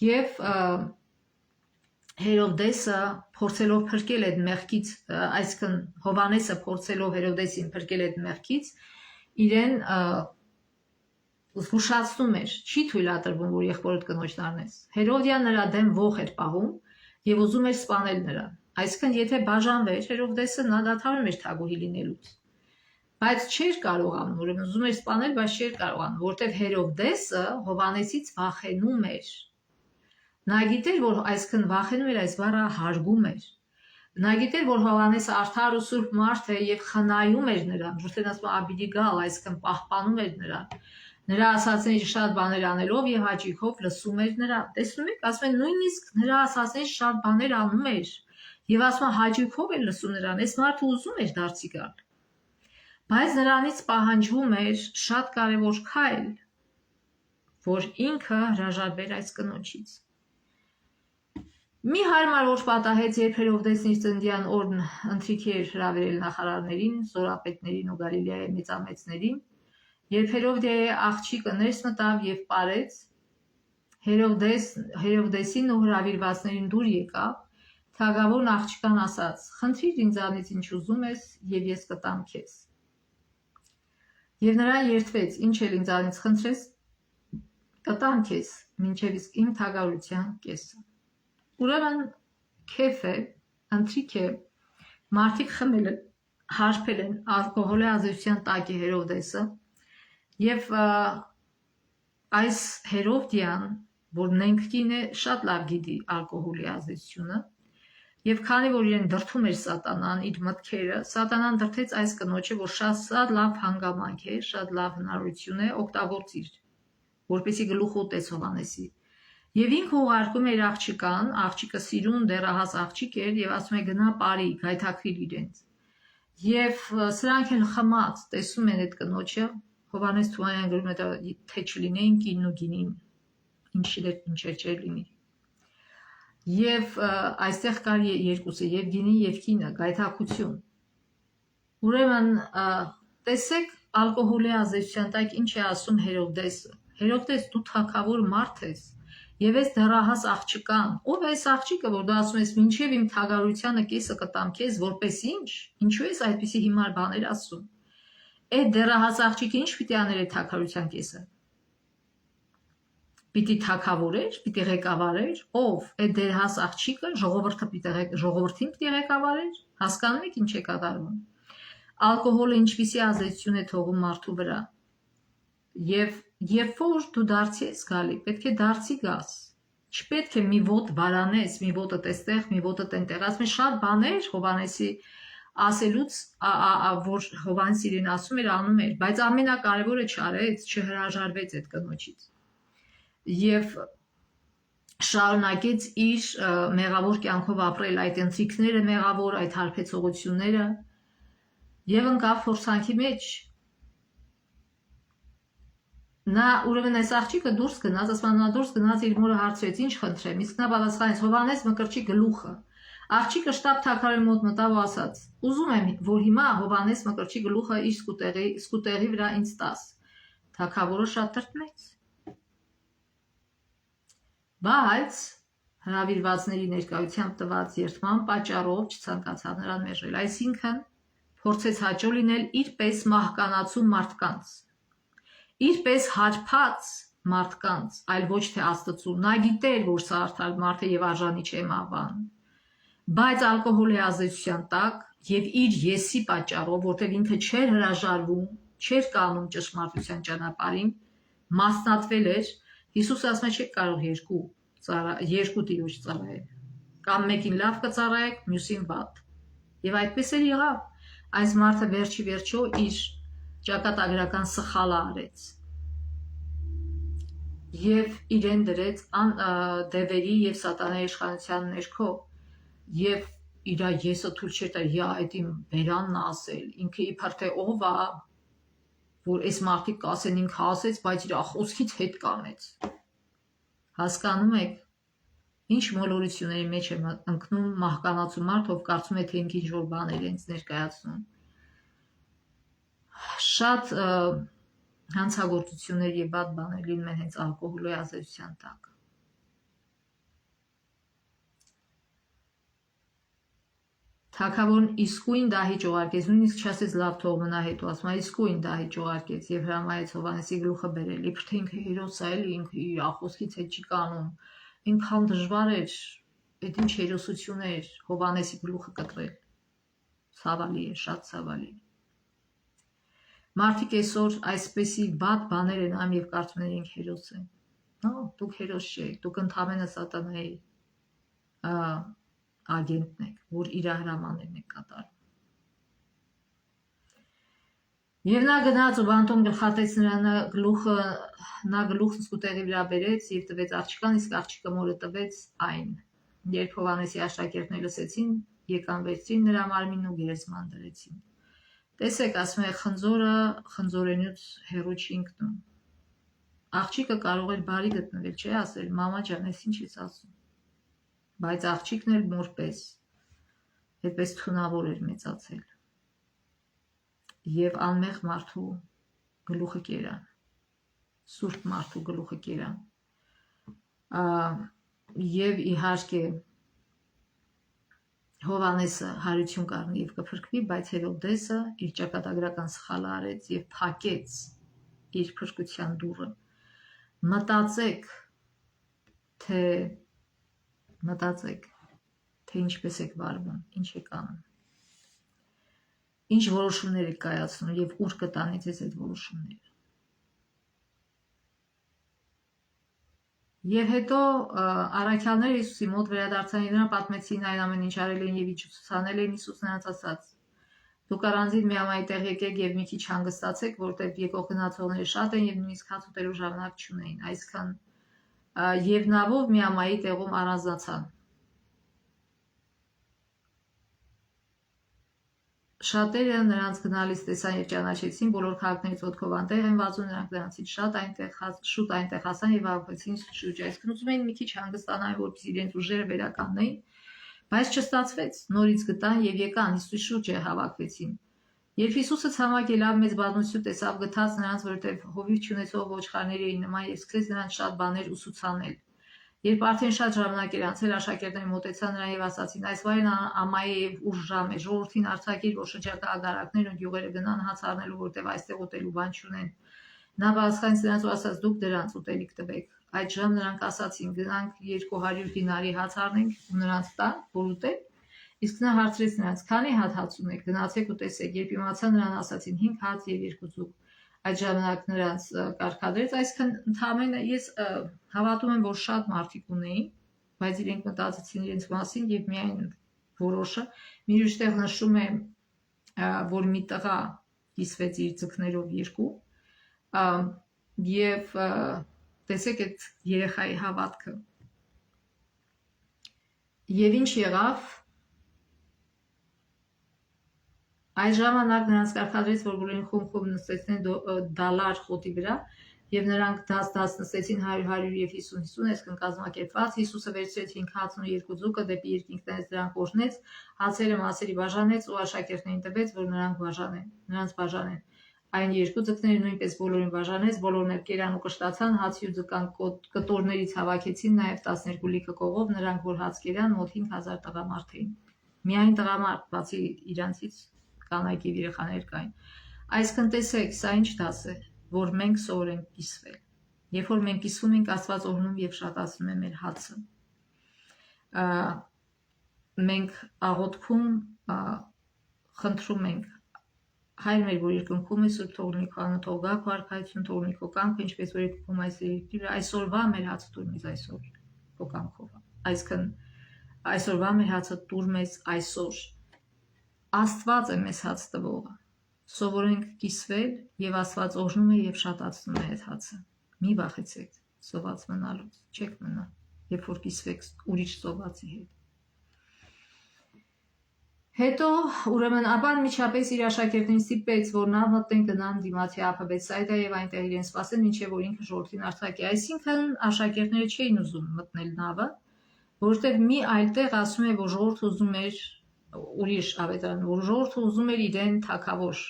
Եվ Հերովդեսը փորձելով փրկել այդ մեղքից, այսինքն Հովհաննեսը փորձելով Հերովդեսին փրկել այդ մեղքից, իրեն զգուշացնում էր, չի թույլատրվում, որ եղբորդ կնոջն առնես։ Հերովդիան նրա դեմ ոխ էր պահում եւ ուզում էր սպանել նրան։ Այսինքն եթե բաժանվեր Հերովդեսը, նա դադարում էր թագուհի լինելուց։ Բայց չէր կարողանում, ուրեմն ուզում էր սպանել, բայց չէր կարողանում, որտեղ Հերովդեսը Հովհաննեսից վախենում էր։ Նա գիտեր, որ այսքան վախենում էր, այս բառը հարգում էր։ Նա գիտեր, որ Հովհաննեսը արդար ու սուրբ մարդ է եւ խնայում էր նրան, որտեղ ասում աբիդի գալ, այսքան պահպանում էր նրան։ Նրա ասածների շատ բաներ անելով եւ հաճույքով լսում էր նրան։ Տեսնում եք, ասում են նույնիսկ նրա ասածների շատ բաներ անում էր եւ ասում հաճույքով էր լսում նրան։ Այս մարդը ուզում էր դարձի գալ։ Բայց նրանից պահանջվում էր շատ կարևոր քայլ, որ ինքը հրաժարվեր այս կնոջից։ Մի հարմար օր պատահեց, երբ Հերովդեսն իր ծննդյան օրն ընթրիքի էր հրավիրել նախարարներին, զորապետներին ու Գալիլեայի մեծամեծներին, երբ Հերովդիայի աղջիկը ներս մտավ եւ պարեց, Հերովդեսին ու հրավիրվածներին դուր եկավ, թագավորն աղջկան ասաց. «Խնդրիր ինձանից ինչ ուզում ես, եւ ես կտամ քեզ»։ Եվ նրան երդվեց. «Ինչ էլ ինձանից խնդրես, կտամ քեզ, մինչև իսկ իմ թագավորության կեսը»։ Ուրեմն քեֆ է, ընթրիք է, մարդիկ խմել են, հարբել են, ալկոհոլի ազդեցության տակ է Հերովդեսը, եւ այս Հերովդիան, որ նենքին է, շատ լավ գիտի ալկոհոլի ազդեցությունը, եւ քանի որ իրեն դրթում էր սատանան իր մտքերը, սատանան դրթեց այս կնոջը, որ շատ լավ հանգամանք է, շատ լավ հնարավորություն է, օգտագործիր, որպեսզի գլուխ ուտես Հովհաննեսի։ Եվ ինքը ուղարկում էր աղջկան, աղջիկը սիրուն դեռահաս աղջիկ էր եւ ասում է գնա բարի, գայթակղիր իրենց։ Եվ սրանք են խմած, տեսում են այդ կնոջը, Հովհաննես Թումանյան գրում է թե չլինեին կինն ու գինին, ինչեր չէր լինի։ Եվ այստեղ կար երկուսը, եւ գինին եւ կինը, գայթակղություն։ Ուրեմն տեսեք ալկոհոլի ազդեցության տակ ինչ է ասում Հերովդեսը։ Հերովդես, դու թագավոր մարդ ես, եւ այս դեռահաս աղջկան, ով է այս աղջիկը, որ դու ասում ես մինչեւ իմ թագավորությանը կեսը կտամ քեզ, որպես ինչ, ինչու ես այդպիսի հիմար բաներ ասում։ Այդ դեռահաս աղջիկը ինչ պիտի աներ այդ թագավորության կեսը։ Պիտի թագավորեր, պիտի ղեկավարեր, ով այդ դեռահաս աղջիկը ժողովրդին պիտի ղեկավարեր, հասկանում եք ինչ է կատարվում։ Ալկոհոլը ինչպիսի ազդեցություն է թողում մարդու վրա։ Եվ երբ որ դու դարձի ես գալի, պետք է դարձի գաս, Չպետք է մի ոտ վարանես, մի ոտը տեստեղ, մի ոտը տենտեղ։ Ասում են շատ բաներ Հովանեսի ասելուց, որ Հովանես իրեն ասում էր, անում էր, բայց ամենակարևորը չարեց, չհրաժարվեց այդ կնոջից։ Եվ շարունակեց իր մեղավոր կյանքով ապրել, այդ ընթրիքները մեղավոր, այդ հարբեցողությունները, եւ ընկավ փորձանքի մեջ։ Նա ուրեմն այս աղջիկը դուրս գնաց, ասում նա դուրս գնաց իր մորը հարցրեց, ինչ խնդրեմ, իսկ նա պատասխանեց Հովանես Մկրտչի գլուխը։ Աղջիկը շտապ թագարի մոտ մտավ ու ասաց. ուզում եմ, որ հիմա Հովանես Մկրտչի գլուխը իր սկուտերի վրա ինձ տաս։ Թագավորը շատ տրտմեց։ Բայց հրավիրվածների ներկայությամբ տված երդման պատճառով չցանկացավ նրան մերժել, այսինքն փորձեց հաճո լինել իրպես մահկանացու մարդկանց, իրպես հարբած մարդկանց, այլ ոչ թե Աստծու։ Նա գիտեր, որ սա արդար մարդ է եւ արժանի չէ մահվան, բայց ալկոհոլի ազդեցության տակ եւ իր եսի պատճառով, որտեղ ինքը չէր հրաժարվում, չէր կանում ճշմարտության ճանապարհին, մասնատվել էր։ Հիսուսը ասում է, չեք կարող երկու տիրոջ ծառայել, կամ մեկին լավ կծառայեք, մյուսին վատ։ Եվ այդպես էլ եղավ։ Այս մարդը վերջի վերջո իր ճակատագրական սխալը արեց եւ իրեն դրեց դևերի եւ սատանայի իշխանության ներքո եւ իր եսը թույլ չէր տալ, այդ իմ բերանն ասել, ինքը իբր թե ով է, որ այս մարդիկ կասեն ինքը ասեց, բայց իր խոսքից հետ կանեց։ Հասկանում եք, ինչ մոլորությունների մեջ է ընկնում մահկանացու մարդ, ով կարծում է, թե ինքը ինչ-որ բաներ ինձ ներկայացնում։ Շատ հանցագործություններ եւ բադ բաներ լինում են հենց ալկոհոլի ազդեցության տակ։ Թագավորն իսկույն դահիճ ուղարկեց, նույնիսկ չասեց լավ թող մնա հետո, ասում է իսկույն դահիճ ուղարկեց եւ հրամայեց Հովանեսի գլուխը բերել։ Իբր թե ինքը հերոս է, ինքը իր ախոսքից հետ չի կանում։ Ինքան դժվար էր, այդ ինչ հերոսություն էր Հովանեսի գլուխը կտրել։ Ցավալի է, շատ ցավալի։ Մարդիկ այսօր այսպեսի բադ բաներ են անում եւ կարծում են ինք հերոս են։ Դուք հերոս չեք, դուք ընդհանրապես սատանայի ագենտն եք, որ իր հրամաններն եք կատարում։ Եվ նա գնաց ու բանտում գլխատեց նա գլուխն սկուտերի վրա բերեց եւ տվեց աղջկան, իսկ աղջիկը մորը տվեց այն։ Երբ Հովանեսի աշակերտները լսեցին, եկան վերցրին նրա մարմինն ու գերեզման դրեցին։ Տեսեք, ասում է, խնձորը խնձորենուց հեռու չի ընկնում։ Աղջիկը կարող էր բարի գտնվել, չէ՞ ասել, մամա ջան, ես ինչ ես ասում։ Բայց աղջիկն էլ մորպես, այդպես թունավոր էր մեծացել։ Եվ անմեղ մարդու գլուխը կերան, սուրբ մարդու գլուխը կերան։ Եվ իհարկե Հովանեսը հարություն կառնի եւ կփրկվի, բայց Հերովդեսը իր ճակատագրական սխալը արեց եւ փակեց իր փրկության դուռը։ Մտածեք, թե ինչպես եք վարվում, ինչ եք անում, ինչ որոշումներ եք կայացնում եւ ուր կտանի ձեզ այդ որոշումները։ Եվ հետո առաքյալները Հիսուսի մոտ վերադարձան եւ նրան պատմեցին այն ամեն ինչ արել են եւ ինչ ուսուցանել են։ Հիսուս նրանց ասաց. դուք առանձին միամայի տեղ եկեք եւ մի քիչ հանգստացեք, որտեղ եկող գնացողները շատ են եւ նույնիսկ հաց ուտելու ժամանակ չունեին, այսքան եւ նավով միամայի տեղում առանձնացան։ Շատերը նրանց գնալիս տեսան եւ ճանաչեցին, բոլոր քաղաքներից ոտքով անտեղ են վազում, նրանք նրանցից շուտ այնտեղ հասան եւ հավաքվեցին շուրջը։ Այսինքն ուզում էին մի քիչ հանգստանալ, որպեսզի իրենց ուժերը վերականգնեին, բայց չստացվեց։ Նորից գտան եւ եկան Հիսուսի շուրջը հավաքվեցին։ Երբ Հիսուսը ցամաք ելավ, մեծ բազմություն տեսավ, գտած նրանց, որտեղ հովիվ չունեցող ոչխարների էին նման եւ սկսեց նրանց շատ բաներ ուսուցանել։ Երբ արդեն շատ ժամանակ էր անցել, աշակերտները մոտեցան նրան եւ ասացին. այս վայրն ամայի եւ ուշ ժամ է, ժողովրդին արձակիր, որ շրջակա ագարակներն ու գյուղերը գնան հաց առնելու, որտեղ այստեղ ուտելու բան չունեն։ Նա պատասխանեց նրանց ու ասաց. դուք դրանց ուտելիք տվեք։ Այդ ժամ նրանք ասացին. գնանք 200 դինարի հաց առնենք ու նրանց տանք, որ ուտեն։ Իսկ նա հարցրեց նրանց. քանի հատ հաց ունեք, գնացեք ու տեսեք։ Երբ իմացան, նրան ասացին 5 հաց եւ 2 ձուկ։ այդ ժամանակ նրանց կարգադրեց, այսինքն ընդհանրապես ես հավատում եմ, որ շատ մարդիկ ունեին, բայց իրենք մտածեցին իրենց մասին եւ միայն որոշը մի ուժտեղ նշում է, որ մի տղա կիսվեց իր ձկներով երկու եւ տեսեք այդ երեխայի հավատքը եւ ինչ եղավ այս ժամանակ նրանց կարգադրեց, որ բոլորին խումբ նստեցնեն դալար խոտի վրա եւ նրանք դաս նստեցին 100 եւ 50 այսքան կազմակերպված Հիսուսը վերցրեց 5 հացն ու 2 ձուկը դեպի երկինքներից դրանք օրհնեց հացերը մասերի բաժանեց ու աշակերտներին տվեց որ նրանց բաժանեն այն երկու ձկները նույնպես բոլորին բաժանեց բոլորն էլ կերան ու կշտացան հացի ու ձկան կտորներից հավաքեցին նաեւ 12 լիքը կողով նրանք որ հաց կերան մոտ 5000 տղամարդ էին միայն տղամարդ բացի իրանցից կանայք եւ երեխաներ կային այսքան տեսեք սա ինչ դաս է որ մենք սովորենք կիսվել երբ որ մենք կիսվում ենք Աստված օրհնում եւ շատացնում է մեր հացը մենք աղոթքում խնդրում ենք Հայր մեր որ երկնքում ես Սուրբ թողնի քո անունը թող գա քո արքայություն թողնի քո կամքը ինչպես որ երկնքում այս երկրի այսօրվա մեր հացը տուր մեզ այսօր քո կամքով այսքան այսօրվա մեր հացը տուր մեզ այսօր Աստված է մեզ հաց տվողը սովորենք կիսվել եւ Աստված օրհնում է եւ շատացնում է այդ հացը մի վախեցեք սոված մնալուց չեք մնա երբ որ կիսվեք ուրիշ սովածի հետ Հետո ուրեմն ապան միջապես իր աշակերտներին ստիպեց, որ նա մտնեն գնան դիմացի ափը Բեթսայդա եւ այնտեղ իրեն սպասեն, մինչեւ որ ինքը ժողովրդին արձակի։ Այսինքն աշակերտները չէին ուզում մտնել նավը, որովհետեւ մի այլ տեղ ասում է, որ ժողովուրդը ուզում էր ուրիշ ավետարան, որ ժողովուրդը ուզում էր իրեն թագավոր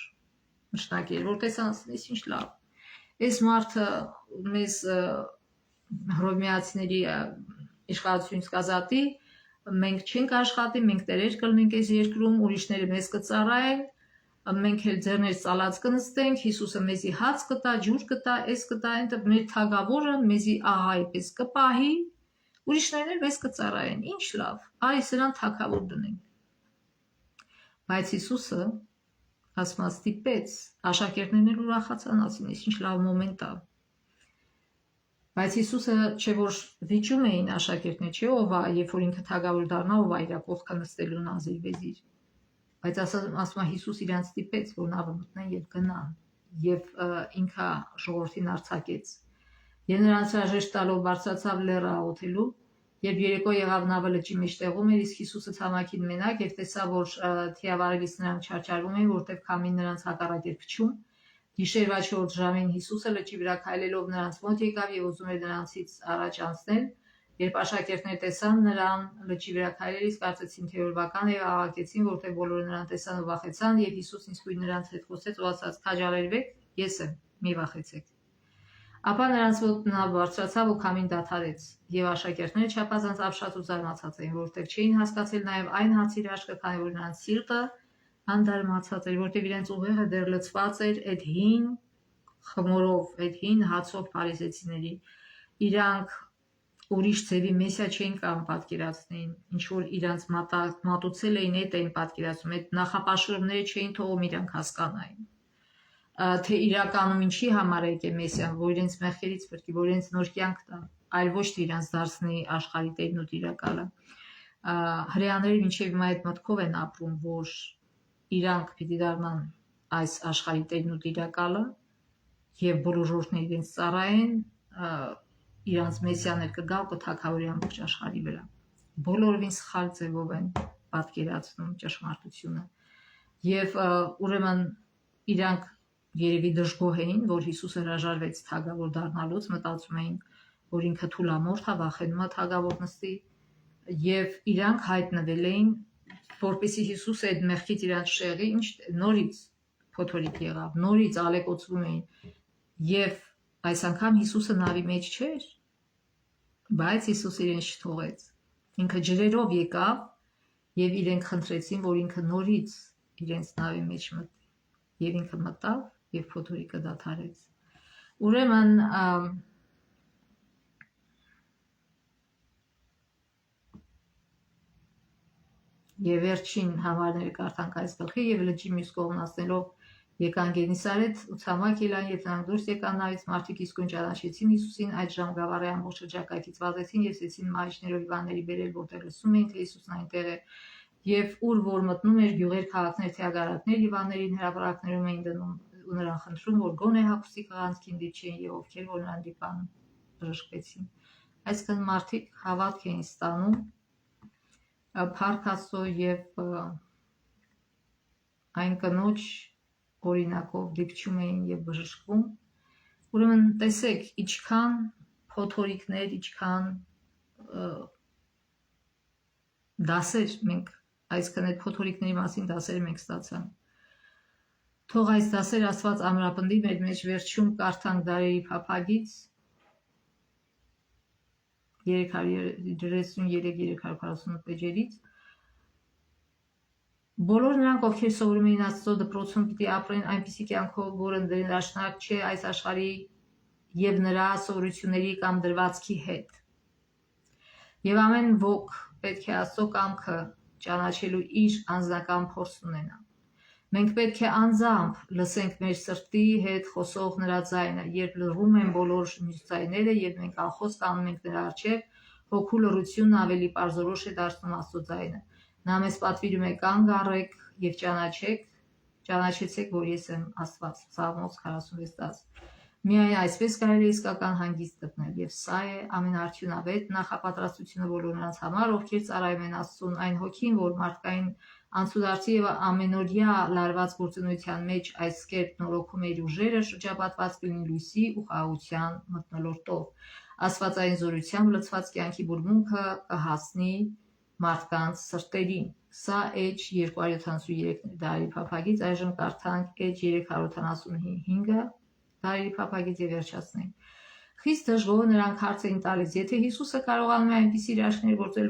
մշտակեր, որտես ասես ինչ լավ։ Այս մարդը մեզ հռոմեացիների իշխանությունից կազատի մենք չենք աշխատի, մենք տերեր կլինենք այս երկրում, ուրիշները մեզ կծառայեն, մենք էլ ձեռներ ծալած կնստենք, Հիսուսը մեզի հաց կտա, ջուր կտա, այս կտա, այնտեղ մեր թագավորը մեզի ահայի պես կպահի, ուրիշներն էլ մեզ կծառայեն, ինչ լավ, այ սրան թագավոր դնենք։ Բայց Հիսուսը ասում ստիպեց, աշակերտներն էլ ուրախացան, ասին, ինչ լավ մոմենտ է։ Բայց Հիսուսը չէ որ վիճում էին աշակերտները, չէ ով է, երբ որ ինքը թագավոր դառնա, ով է իր կողքը նստելու նազիրվեզիր։ Բայց ասում Հիսուս իրանց ստիպեց, որ նավը մտնեն եւ գնան, եւ ինքը ժողովրդին արձակեց։ Եվ նրանց հրաժեշտ տալով բարձրացավ լեռը աղոթելու, երբ երեկո եղավ նավը լճի մեջտեղում էր, իսկ Հիսուսը ցամաքին մենակ եւ տեսավ, որ թիավարելիս նրանք չարչարվում էին, որտեղ քամին նրանց հակառակ էր փչում։ Գիշերվա 4 ժամին Հիսուսը լճի վրա քայլելով նրանց մոտ եկավ եւ ուզում էր նրանցից առաջ անցնել, երբ աշակերտները տեսան նրան լճի վրա քայլելիս, կարծեցին թե օրվական է աղաղակեցին, որտեղ բոլորը նրան տեսան ու վախեցան եւ Հիսուսն իսկույն նրանց հետ խոսեց ու ասաց. «Քաջալերվեք, ես եմ, մի վախեցեք»։ Ապա նրանց մոտ նա բարձրացավ ու քամին դադարեց եւ աշակերտները չափազանց ապշած ու զարմացած էին, որտեղ չէին հասկացել նաեւ այն հացի հրաշքը, քանի որ նրանց սիրտը անդարմացած էր, որտեղ իրենց ուղեղը դեռ լցված էր այդ հին խմորով, այդ հին հացով փարիսեցիների։ Իրանք ուրիշ ձևի մեսիա չէին կարող պատկերացնեին, ինչ որ իրանց մատուցել էին, այդ էին պատկերացնում, այդ նախապաշտումները չէին թողում իրանք հասկանային։ Թե իրականում ինչի համար է եկել մեսիան, որ իրենց մեղքերից փրկի, որ իրենց նոր կյանք տա, այլ ոչ թե իրանց դարձնի աշխարհի տերն ու տիրակալը։ Հրեաները մինչև հիմա այդ մտքով են ապրում, որ իրանք պիտի դառնան այս աշխարհի տերն ու տիրակալը եւ բոլոր ժողովուրդները իրենց ծառայեն, իրանց մեսիաներ կգա ու կթագավորի ամբողջ աշխարհի վրա։ Բոլորովին սխալ ձևով են պատկերացնում ճշմարտությունը։ Եվ ուրեմն իրանք երևի դժգոհ էին, որ Հիսուսը հրաժարվեց թագավոր դառնալուց, մտածում էին, որ ինքը թուլամորթ է, վախենում է թագավոր նստի, եւ իրանք հայտնվել էին, որպեսզի Հիսուսը այդ մեղքից իրանց շեղի, ինչ նորից փոթորիկ եղավ, նորից ալեկոծվում էին, եւ այս անգամ Հիսուսը նավի մեջ չէր, բայց Հիսուս իրեն չթողեց, ինքը ջրերով եկավ եւ իրենք խնդրեցին, որ ինքը նորից իրենց նավի մեջ մտնի, եւ ինքը մտավ եւ փոթորիկը դադարեց։ Ուրեմն եւ վերջին համարները կարդանք այս գլխի եւ լճի մյուս կողմն անցնելով Եկան Գենիսարեթ, ուցամակ ելան, երբ նրանք դուրս եկան նավից, մարդիկ իսկույն ճանաչեցին Հիսուսին, այդ ժամ գավառի ամբողջ շրջակայքից վազեցին եւ սկսեցին մայրիչներով հիվանդների բերել, որտեղ լսում էին, թե Հիսուսն այնտեղ է, եւ ուր որ մտնում էր գյուղեր, քաղաքներ, թեագարակներ հիվանդներին հրապարակներում էին դնում ու նրան խնդրում, որ գոնե հագուստի կղանցքին դիպչեին եւ ովքեր որ նրան դիպան բժշկվեցին։ Այսինքն մարդիկ հավատք էին ստանում Փառք Աստծո եւ այն կնոջ օրինակով դիպչում էին եւ բժշկվում։ Ուրեմն տեսեք, ինչքան փոթորիկներ, ինչքան դասեր մենք այսքան այդ փոթորիկների մասին դասերը մենք ստացանք։ Թող այս դասերը Աստված ամրապնդի մեր մեջ, վերջում կարդանք Դարերի փափագից 333-348 պեջերից։ Բոլոր նրանք, ովքեր սովորում էին Աստծո դպրոցում, պիտի ապրեն այնպիսի կյանքով, որը ներաշնորհ չէ այս աշխարհի եւ նրա սովորությունների կամ դրվածքի հետ։ Եվ ամեն ոք պետք է Աստծո կամքը ճանաչելու իր անձնական փորձ ունենա։ Մենք պետք է անձամբ լսենք մեր սրտի հետ խոսող նրա ձայնը, երբ լռում են բոլոր մյուս ձայները եւ մենք անխոս կանում ենք նրա առջև, հոգու լռությունն ավելի պարզորոշ է դարձնում Աստծո ձայնը։ Նա մեզ պատվիրում է կանգ առեք եւ ճանաչեցեք, որ ես եմ Աստված։ Սաղմոս 46:10։ Միայն այսպես կարելի է իսկական հանգիստ գտնել, եւ սա է ամենաարդյունավետ նախապատրաստությունը բոլոր նրանց համար, ովքեր ծառայում են Աստծուն, այն հոգին, որ մարդկային անցուդարձի եւ ամենօրյա լարված գործունեության մեջ այս կերպ նորոգում է իր ուժերը, շրջապատված կլինի լույսի ու խաղաղության մթնոլորտով։ Աստվածային զորությամբ լցված կյանքի բուրմունքը կհասնի մարդկանց սրտերին։ Սա Էջ 273 Դարերի փափագից, այժմ կարդանք Էջ 375 Դարերի փափագից եւ վերջացնենք։ Խիստ դժգոհ նրանք հարց էին տալիս. եթե Հիսուսը կարողանում է այնպիսի իրաշքներ գործել,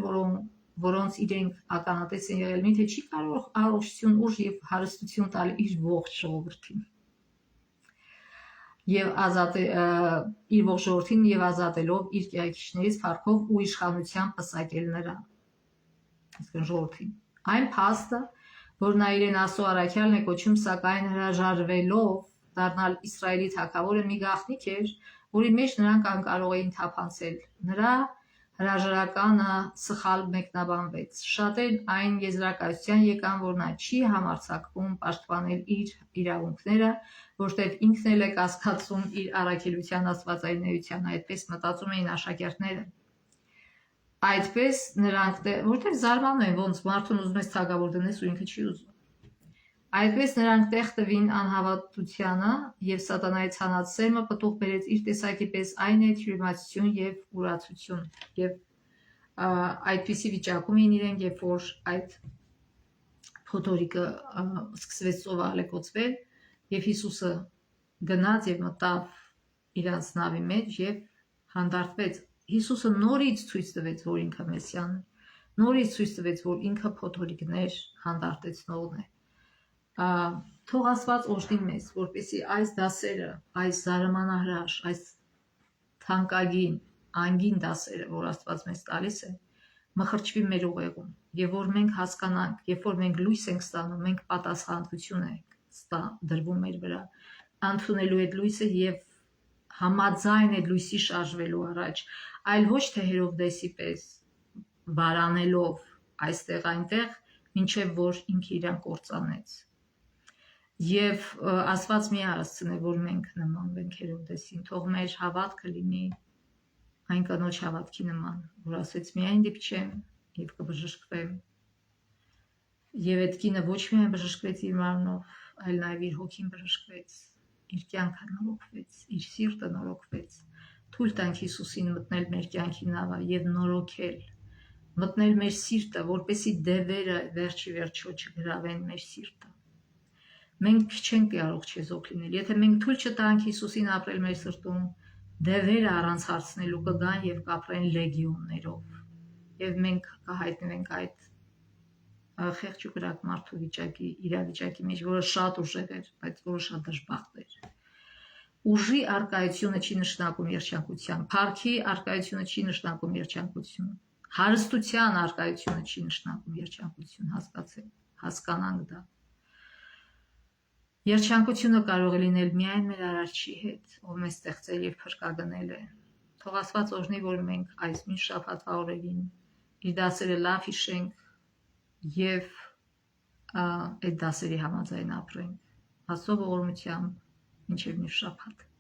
որոնց իրենք ականատես են եղել, միթե չի կարող առողջություն, ուժ եւ հարստություն տալ իր ողջ ժողովրդին եւ իր ողջ ժողովրդին եւ ազատելով իր կյանքիչներից փառքով ու իշխանությամբ պսակել նրան։ Այսինքն ժողովրդին։ Այն փաստը, որ նա իրեն Աստծո առաքյալն է կոչում, սակայն հրաժարվելով դառնալ Իսրայելի թագավորը, մի գաղտնիք էր, որի մեջ նրանք անկարող էին թափանցել։ Նրա հրաժարականը սխալ մեկնաբանվեց։ Շատերն այն եզրակացության եկան, որ նա չի համարձակվում պաշտպանել իր իրավունքները, որտեղ ինքն էլ է կասկածում իր առաքելության աստվածային էության, այդպես մտածում էին աշակերտները։ Այդպես նրանք, որտեղ զարմանում են, ոնց մարդուն ուզում ես թագավոր դնես ու ինքը չի ուզում։ Այդպես նրանք տեղ տվին անհավատությանը եւ սատանայի ցանած սերմը պտուղ բերեց իր տեսակի պես, այն է թյուրիմացություն եւ ուրացություն։ Եվ այդպիսի վիճակում էին իրենք, երբ որ այդ փոթորիկը սկսվեց ծովալեկոծվել եւ Հիսուսը գնաց եւ մտավ իրանց նավի մեջ եւ հանդարտվեց։ Հիսուսը նորից ցույց տվեց, որ ինքը Մեսիան է, նորից ցույց տվեց, որ ինքը փոթորիկներ հանդարտեցնողն է։ Թող Աստված օժտի մեզ, որպեսզի այս դասերը, այս զարմանահրաշ, այս թանկագին, անգին դասերը, որ Աստված մեզ տալիս է, մխրճվի մեր ուղեղում, եւ որ մենք հասկանանք, երբ որ մենք լույս ենք ստանում, մենք պատասխանատվություն ենք դրվում մեր վրա, ընդունելու այդ լույսը եւ համաձայն այդ լույսի շարժվելու առաջ, այլ ոչ թե Հերովդեսի պես վարանելով այստեղ այնտեղ, մինչև որ ինքը իրան կործանեց։ Եվ Աստված մի արցնե, որ մենք նմանվենք Հերովդեսին, թող մեր հավատքը լինի այն կնոջ հավատքի նման, որ ասեց միայն դիպչեմ եւ կբժշկվեմ։ Եվ այդ կինը ոչ միայն բժշկվեց իր մարմնով, այլ նաեւ իր հոգին բժշկվեց, իր կյանքը նորոգվեց, իր սիրտը նորոգվեց։ Թույլ տանք Հիսուսին մտնել մեր կյանքի նավը եւ նորոգել, մտնել մեր սիրտը, որպեսզի դևերը վերջի վերջո չգրավեն մեր սիրտը։ Մենք չենք կարող չեզոք լինել, եթե մենք թույլ չտանք Հիսուսին ապրել մեր սրտում, դևերը առանց հարցնելու կգան եւ կապրեն լեգիոններով։ Եվ մենք կհայտնվենք այդ խեղճ ու կրակ մարդու իրավիճակի մեջ, որը շատ ուժեղ էր, բայց որը շատ դժբախտ էր։ Ուժի արկայությունը չի նշանակում երջանկություն, փառքի արկայությունը չի նշանակում երջանկություն, հարստության արկայությունը չի նշանակում երջանկություն, հասկանանք դա։ Երջանկությունը կարող է լինել միայն մեր Արարչի հետ, ով մեզ ստեղծել եւ փրկագնել է։ Թող Աստված օրհնի, որ մենք այս միշտ շաբաթվա օրերին իր դասերը լավ հիշենք եւ այդ դասերի համաձայն ապրենք։ Աստծո ողորմությամբ մինչև մյուս շաբաթ։